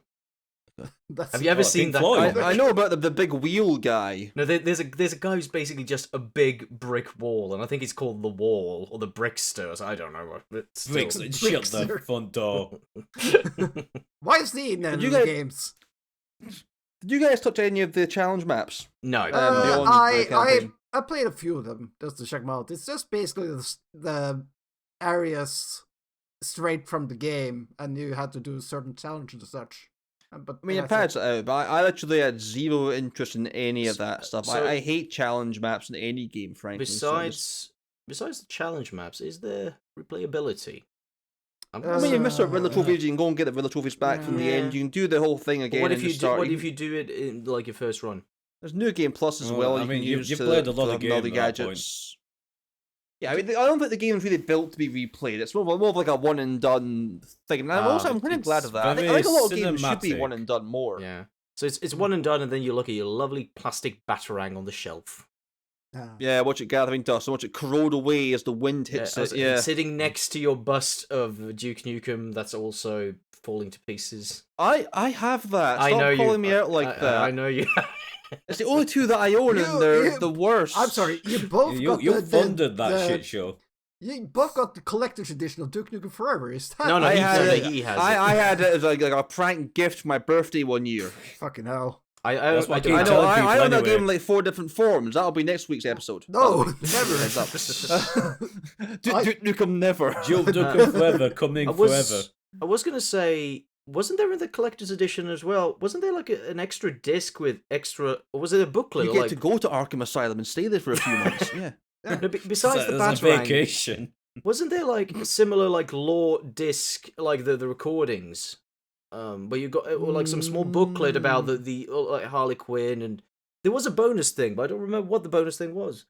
Have you ever seen Pink that Floyd? comic? I know about the big wheel guy. No, there's a guy who's basically just a big brick wall, and I think it's called The Wall or the Brickster. I don't know. But still. Bricks and shut the Bricks. front door. Why is he in Did you the guys- games? Did you guys touch any of the challenge maps? No. beyond the I campaign? played a few of them just to check them out. It's just basically the areas straight from the game, and you had to do certain challenges and such. But I mean, it that's pads it out, but I literally had zero interest in any of that stuff. So- I hate challenge maps in any game, frankly. so it's- Besides the challenge maps, is there replayability? I mean, you miss out Riddler trophies, you can go and get the Riddler trophies back from the Yeah. end. You can do the whole thing But again. what if and you just do? start. What if you do it in like your first run? There's New Game Plus as Well, well. I You mean, can you've use played a lot to of have all the games at that point. gadgets. Yeah, I mean, I don't think the game's really built to be replayed. It's more of like a one and done thing. And I'm kind of glad of that. I think a lot of games should be cinematic. one and done more. Yeah. So it's one and done, and then you look at your lovely plastic batarang on the shelf. Yeah, watch it gathering dust and watch it corrode away as the wind hits it. Yeah. Sitting next to your bust of Duke Nukem, that's also falling to pieces. I have that. Stop I know calling you. me out like that. I know you. It's the only two that I own, and they're the worst. I'm sorry, you both got You the funded that shit show. You both got the collector's edition of Duke Nukem Forever. Is that No, I he had has it. it. He has I had it as like a prank gift for my birthday one year. fucking hell? That's what do- I I keep know. telling I own that people game in like 4 different forms. That'll be next week's episode. No, Heads up. never. Duke Nukem never. Joe Dukem forever, coming forever. I was gonna say, wasn't there in the collector's edition as well? Wasn't there like an extra disc with extra, or was it a booklet? You or get like, to go to Arkham Asylum and stay there for a few months. Yeah. no, besides the There's a batarang, vacation. Wasn't there like a similar like lore disc, like the recordings, where you got or like some small booklet about the like Harley Quinn, and there was a bonus thing, but I don't remember what the bonus thing was.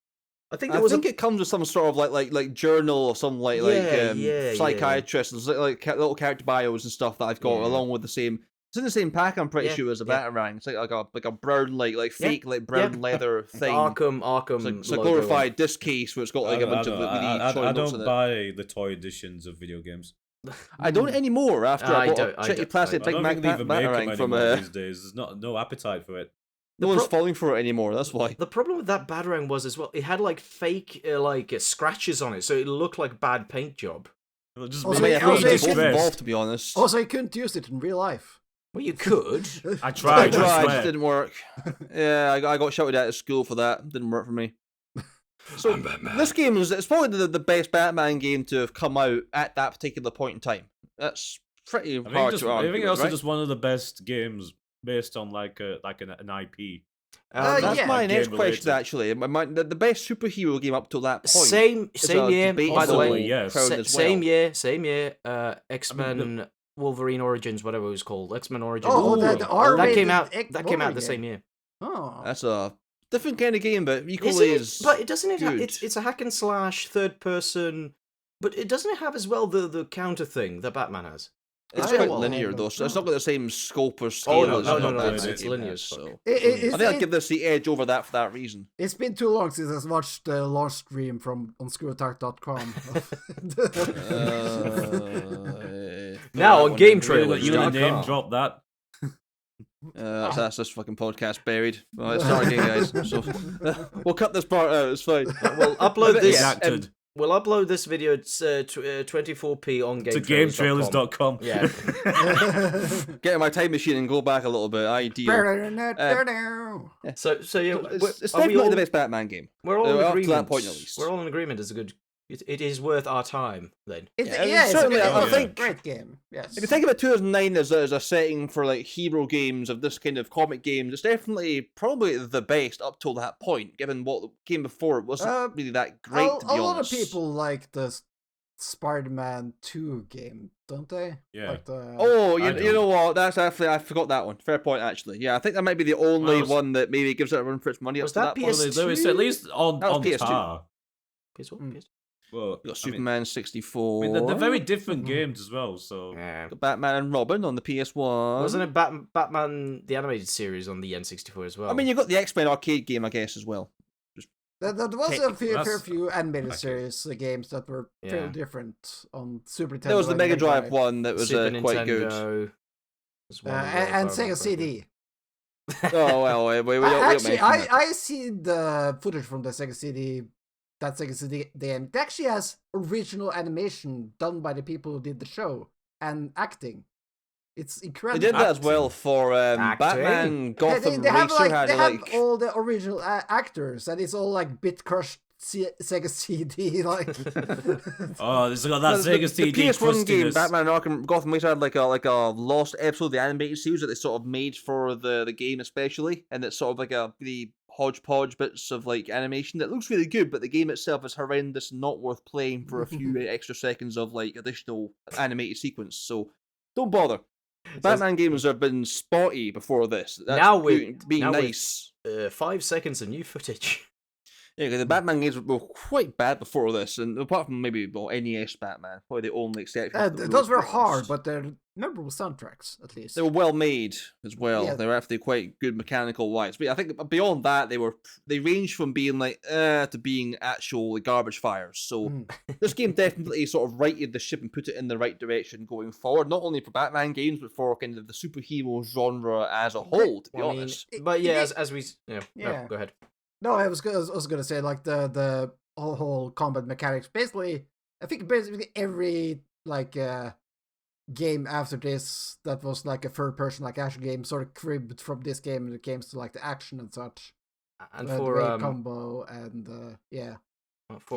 I think it comes with some sort of like journal or some psychiatrist. There's like little character bios and stuff that I've got along with the same. It's in the same pack, I'm pretty sure, as a Batarang. It's like a brown like fake brown leather thing. Arkham. It's a glorified disc case where it's got like a bunch of I don't buy the toy editions of video games. I don't anymore. After I bought a shitty plastic Big Mac Batarang from these days. There's no appetite for it. No one's falling for it anymore. That's why. The problem with that Batarang was as well. It had like fake scratches on it, so it looked like bad paint job. Involved, to be honest. Also, you couldn't use it in real life. Well, you could. I tried. It didn't work. Yeah, I got shouted at school for that. Didn't work for me. So this game it's probably the best Batman game to have come out at that particular point in time. That's pretty hard to argue. I think it's also just one of the best games based on like an IP. That's my next question, actually. The best superhero game up to that point. Same year, by the way. Yes. Same year. X-Men Wolverine Origins, whatever it was called. X-Men Origins. that came out. That came out the same year. Oh, that's a different kind of game, but equally But it doesn't have. It's a hack and slash third person, but it doesn't have as well the counter thing that Batman has. It's quite linear though, so it's not got the same scope or scale. No, it's linear. So I think I'd give this the edge over that for that reason. It's been too long since I've watched the launch stream from on screwattack.com. Now on Game Trailers, you gonna name drop that? That's this fucking podcast buried. Well, let's start again, guys. So we'll cut this part out. It's fine. We'll upload this. We'll upload this video. It's 24p on Game to GameTrailers.com. Yeah. Get in my time machine and go back a little bit. Ideal. So yeah, it's definitely the best Batman game. We're all in agreement. To that point, at least. We're all in agreement. It's a good. It is worth our time. Then. Certainly, I think great game. Yes. If you think about 2009 as a setting for like hero games of this kind of comic games, it's definitely probably the best up till that point. Given what came before, it wasn't really that great. To be honest, a lot of people like the Spider-Man 2 game, don't they? Yeah. You know what? That's actually I forgot that one. Fair point, actually. Yeah, I think that might be the only one that maybe gives it a run for its money. Was that PS2? It's at least on PS2. par. PS1, PS2. Well, you got Superman 64. I mean, they're very different games as well. So got Batman and Robin on the PS1. Wasn't it Batman the animated series on the N64 as well? I mean, you got the X-Men arcade game, I guess, as well. There was a fair few animated series games that were fairly different on Super Nintendo. There was the Mega Drive one that was quite good. And Sega CD. Oh well, we actually, I seen the footage from the Sega CD. That Sega CD game. It actually has original animation done by the people who did the show and acting. It's incredible. They did that as well for Batman Gotham they have, Racer. They have all the original actors, and it's all like bit crushed Sega CD. Like, it's got that Sega CD. The PS1 game, Batman Arkham Gotham Racer, had like a lost episode of the animated series that they sort of made for the game, especially, and it's sort of like the hodgepodge bits of like animation that looks really good, but the game itself is horrendous and not worth playing for a few extra seconds of like additional animated sequence. So don't bother. Batman games have been spotty before this. That's now we're being nice. 5 seconds of new footage. Yeah, the Batman games were quite bad before this, and apart from maybe NES Batman, probably the only exception. Those were hard, but they're memorable soundtracks, at least. They were well made as well. Yeah. They were actually quite good mechanical wise. But I think beyond that, they ranged from being like to being actual garbage fires. So this game definitely sort of righted the ship and put it in the right direction going forward. Not only for Batman games, but for kind of the superhero genre as a whole. To be honest, but yeah, as we go ahead. No, I was gonna say like the whole combat mechanics. Basically, I think basically every like game after this that was like a third person like action game sort of cribbed from this game when it came to like the action and such. And for combo and yeah.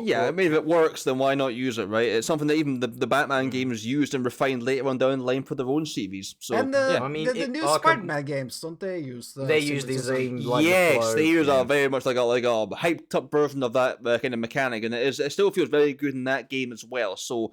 Yeah, I mean, if it works, then why not use it, right? It's something that even the Batman games used and refined later on down the line for their own series. So, and yeah. I mean, the new Spider-Man games, don't they use the They use the same, like, yes, the flow, they use yeah. a very much like a hyped up version of that kind of mechanic, and it still feels very good in that game as well. So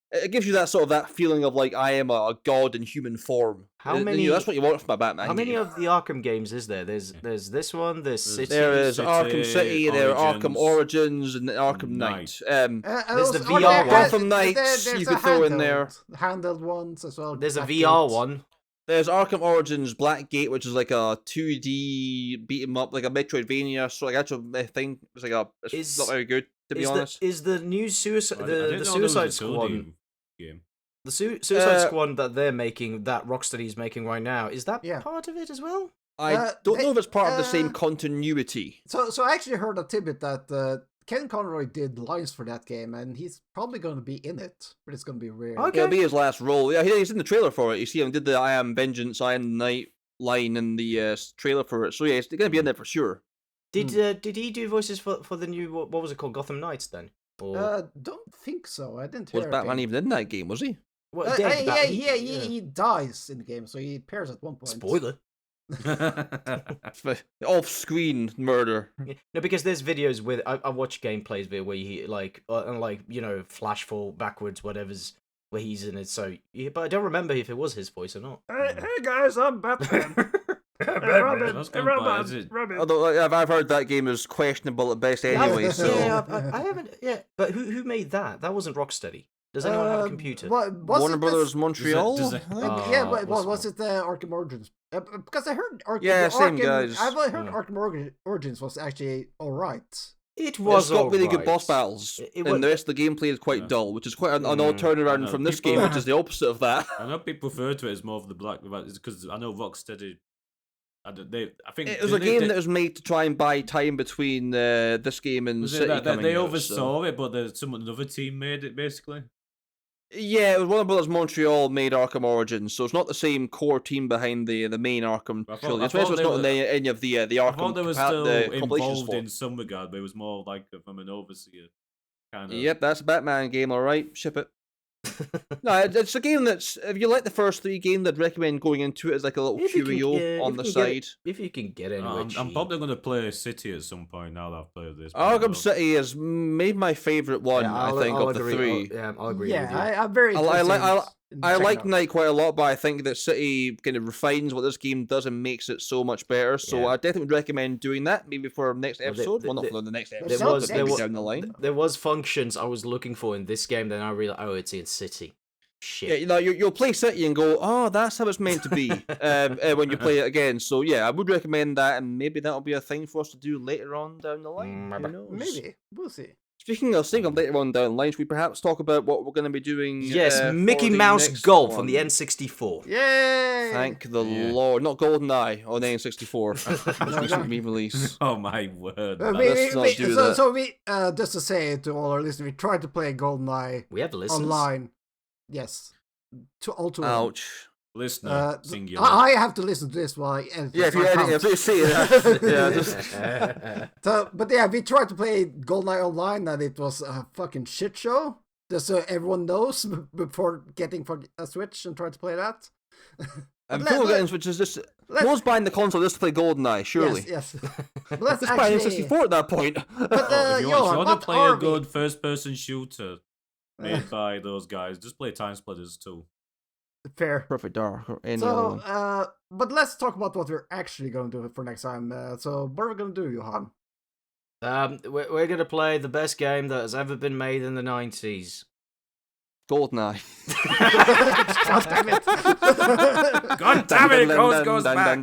it gives you that sort of that feeling of like I am a god in human form. How many? That's what you want from a Batman. How many game. of the Arkham games is there? There's this one. There's City. There is Arkham City. There are Arkham Origins and Arkham Knight. There's the oh, VR one. Gotham Knights. You could throw in there. Handheld ones as well. There's a Blackgate. VR one. There's Arkham Origins Blackgate, which is like a 2D beat 'em up, like a Metroidvania sort of actual thing. It's like it's not very good, to be honest. Is the new Suicide the Suicide Squad game? The Suicide Squad that they're making, that Rocksteady's making right now, is that part of it as well? I don't know if it's part of the same continuity. So I actually heard a tidbit that Ken Conroy did lines for that game, and he's probably going to be in it, but it's going to be weird. Okay. It'll be his last role. Yeah, he's in the trailer for it. You see him did the I Am Vengeance, I Am the Night line in the trailer for it. So yeah, it's going to be in there for sure. Did he do voices for the new, what was it called, Gotham Knights then? Or... Don't think so. I didn't hear Was Batman even in that game, was he? Well, he dies in the game, so he appears at one point. Spoiler. Off-screen murder. No, because there's videos with I watch gameplays where he flash forward backwards, whatever's where he's in it. So, yeah, but I don't remember if it was his voice or not. Hey guys, I'm Batman. Robin. Although I've heard that game is questionable at best anyway. So I haven't. Yeah, but who made that? That wasn't Rocksteady. Does anyone have a computer? Warner Brothers Montreal? Was it the Arkham Origins? Because I heard same guys. I've heard Arkham Origins was actually alright. It was. It's got really good boss battles, and the rest of the gameplay is quite dull, which is quite an odd turnaround from this game, which is the opposite of that. I know people refer to it as more of the black, because I know Rocksteady. I think it was a game that was made to try and buy time between this game and City coming They out, oversaw it, but another team made it basically. Yeah, it was Warner Brothers Montreal made Arkham Origins, so it's not the same core team behind the main Arkham trilogy. Especially it's not in any of the Arkham. I thought they were still involved for. in some regard, but it was more like from an overseer kind of. Yep, that's a Batman game, all right. Ship it. No, it's a game that's, if you like the first three games, I'd recommend going into it as like a little curio on the side. If you can get anywhere. I'm probably going to play City at some point now that I've played this. Arkham City is maybe my favourite one, I think, of the three. I'll agree with you. I'm very I like Night quite a lot, but I think that City kind of refines what this game does and makes it so much better. So I definitely would recommend doing that, maybe for our next episode. Well, not for the next episode, but maybe down the line. There was functions I was looking for in this game, then I realized, it's in City. Shit. Yeah, you'll play City and go, oh, that's how it's meant to be when you play it again. So yeah, I would recommend that, and maybe that'll be a thing for us to do later on down the line. Who knows? Maybe. We'll see. Speaking of later on down the line, should we perhaps talk about what we're going to be doing? Yes, Mickey Mouse Golf on the N64. Yay! Thank the Lord. Not GoldenEye on the N64. Recently released. Oh my word. Just to say to all our listeners, we tried to play GoldenEye online. Yes. Ouch. Listener, singular. I have to listen to this while I edit. Yeah, if you're editing, please see it. But yeah, we tried to play GoldenEye online and it was a fucking shit show. Just so everyone knows before getting for a Switch and trying to play that. And people getting Switches just... Who's buying the console just to play GoldenEye, surely? Yes. But let's just buy an N64 at that point. If you want to play a good first-person shooter made by those guys, just play Time Splitters 2. Fair. Perfect Dark. So, but let's talk about what we're actually going to do for next time. So, what are we going to do, Johan? We're going to play the best game that has ever been made in the 90s. GoldenEye. God damn it. God damn it, it goes back.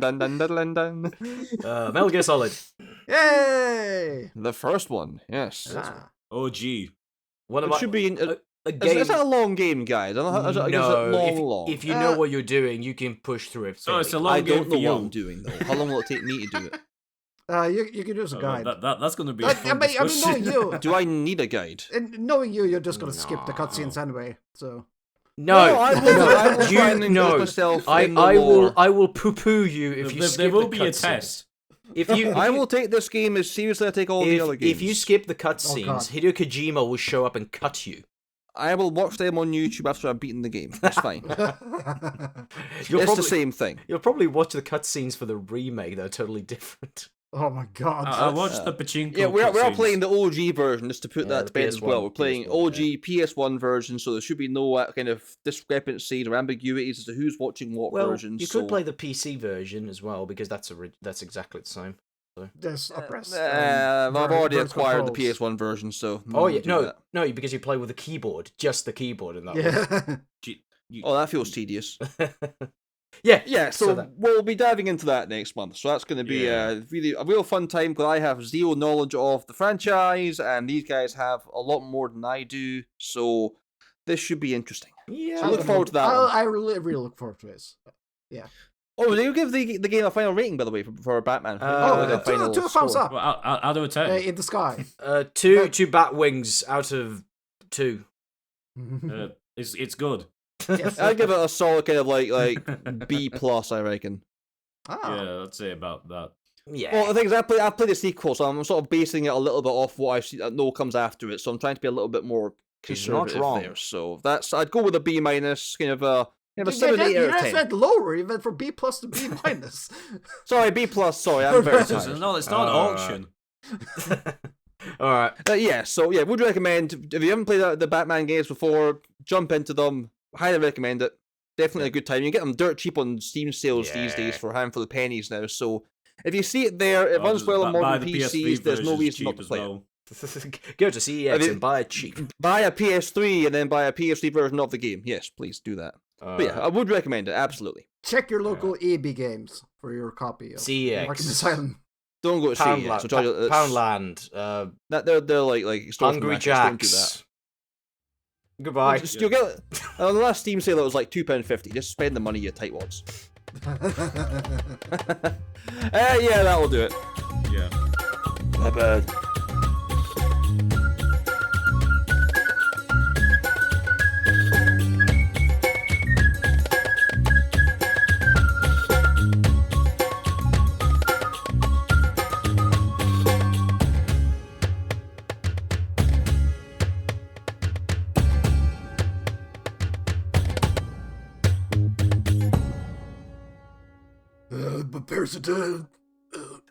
Metal Gear Solid. Yay! The first one, yes. OG. It should be... a game. Is that a long game, guys? No, if you know what you're doing, you can push through it. So it's a long game. I don't know what I'm doing, though. How long will it take me to do it? You can use a guide. That's going to be. I mean, knowing you. Do I need a guide? And knowing you, you're just going to skip the cutscenes anyway. So. I will poo-poo you if you skip the cutscenes. There will be a test. I will take this game as seriously as I take all the other games. If you skip the cutscenes, Hideo Kojima will show up and cut you. I will watch them on YouTube after I've beaten the game. That's fine. It's the same thing. You'll probably watch the cutscenes for the remake. They're totally different. Oh my god. I watched the pachinko. Yeah, we're playing the OG version, just to put that to bed as well. We're playing OG PS1 version, so there should be no kind of discrepancies or ambiguities as to who's watching what version. You could play the PC version as well, because that's exactly the same. There's I've already acquired the PS1 version, so... No, because you play with the keyboard, just the keyboard in that one. That feels tedious. Yeah. So we'll be diving into that next month. So that's going to be a real fun time, because I have zero knowledge of the franchise, and these guys have a lot more than I do. So this should be interesting. Yeah, so I look forward to that. I really look forward to this. Yeah. Oh, did you give the game a final rating, by the way, for Batman? Two thumbs up. Well, out of a 10. In the sky. Two bat wings out of 2. It's good. Yes. I'd give it a solid kind of like B+, I reckon. Yeah, I'd say about that. Yeah. Well, the thing is, I played the sequel, so I'm sort of basing it a little bit off what I know comes after it. So I'm trying to be a little bit more conservative there. So I'd go with a B-, kind of a 7, 8 out of 10. You went lower. You went from B+ to B-. Sorry, B+. Sorry, I'm very tired. No, it's not an auction. All right. So would recommend, if you haven't played the Batman games before, jump into them. Highly recommend it. Definitely a good time. You can get them dirt cheap on Steam sales these days for a handful of pennies now. So if you see it there, it runs well on modern PCs. There's no reason not to play it. Go to CEX and buy it cheap. Buy a PS3 and then buy a PS3 version of the game. Yes, please do that. But yeah, I would recommend it, absolutely. Check your local EB Games for your copy of CEX. Arkham Asylum. Don't go to CEX. Poundland. They're like Hungry Jacks. Don't do that. Goodbye. You'll get on the last Steam sale. It was like £2.50. Just spend the money, you tightwads. Yeah, that will do it. Yeah. My bad.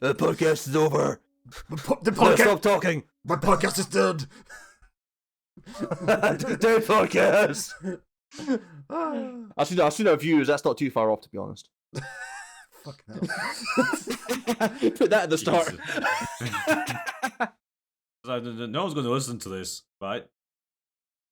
The podcast is over. The podcast. Stop talking. My podcast is dead. Dead podcast. I should have views. That's not too far off, to be honest. Fuck no. Put that at the start. No one's going to listen to this, right?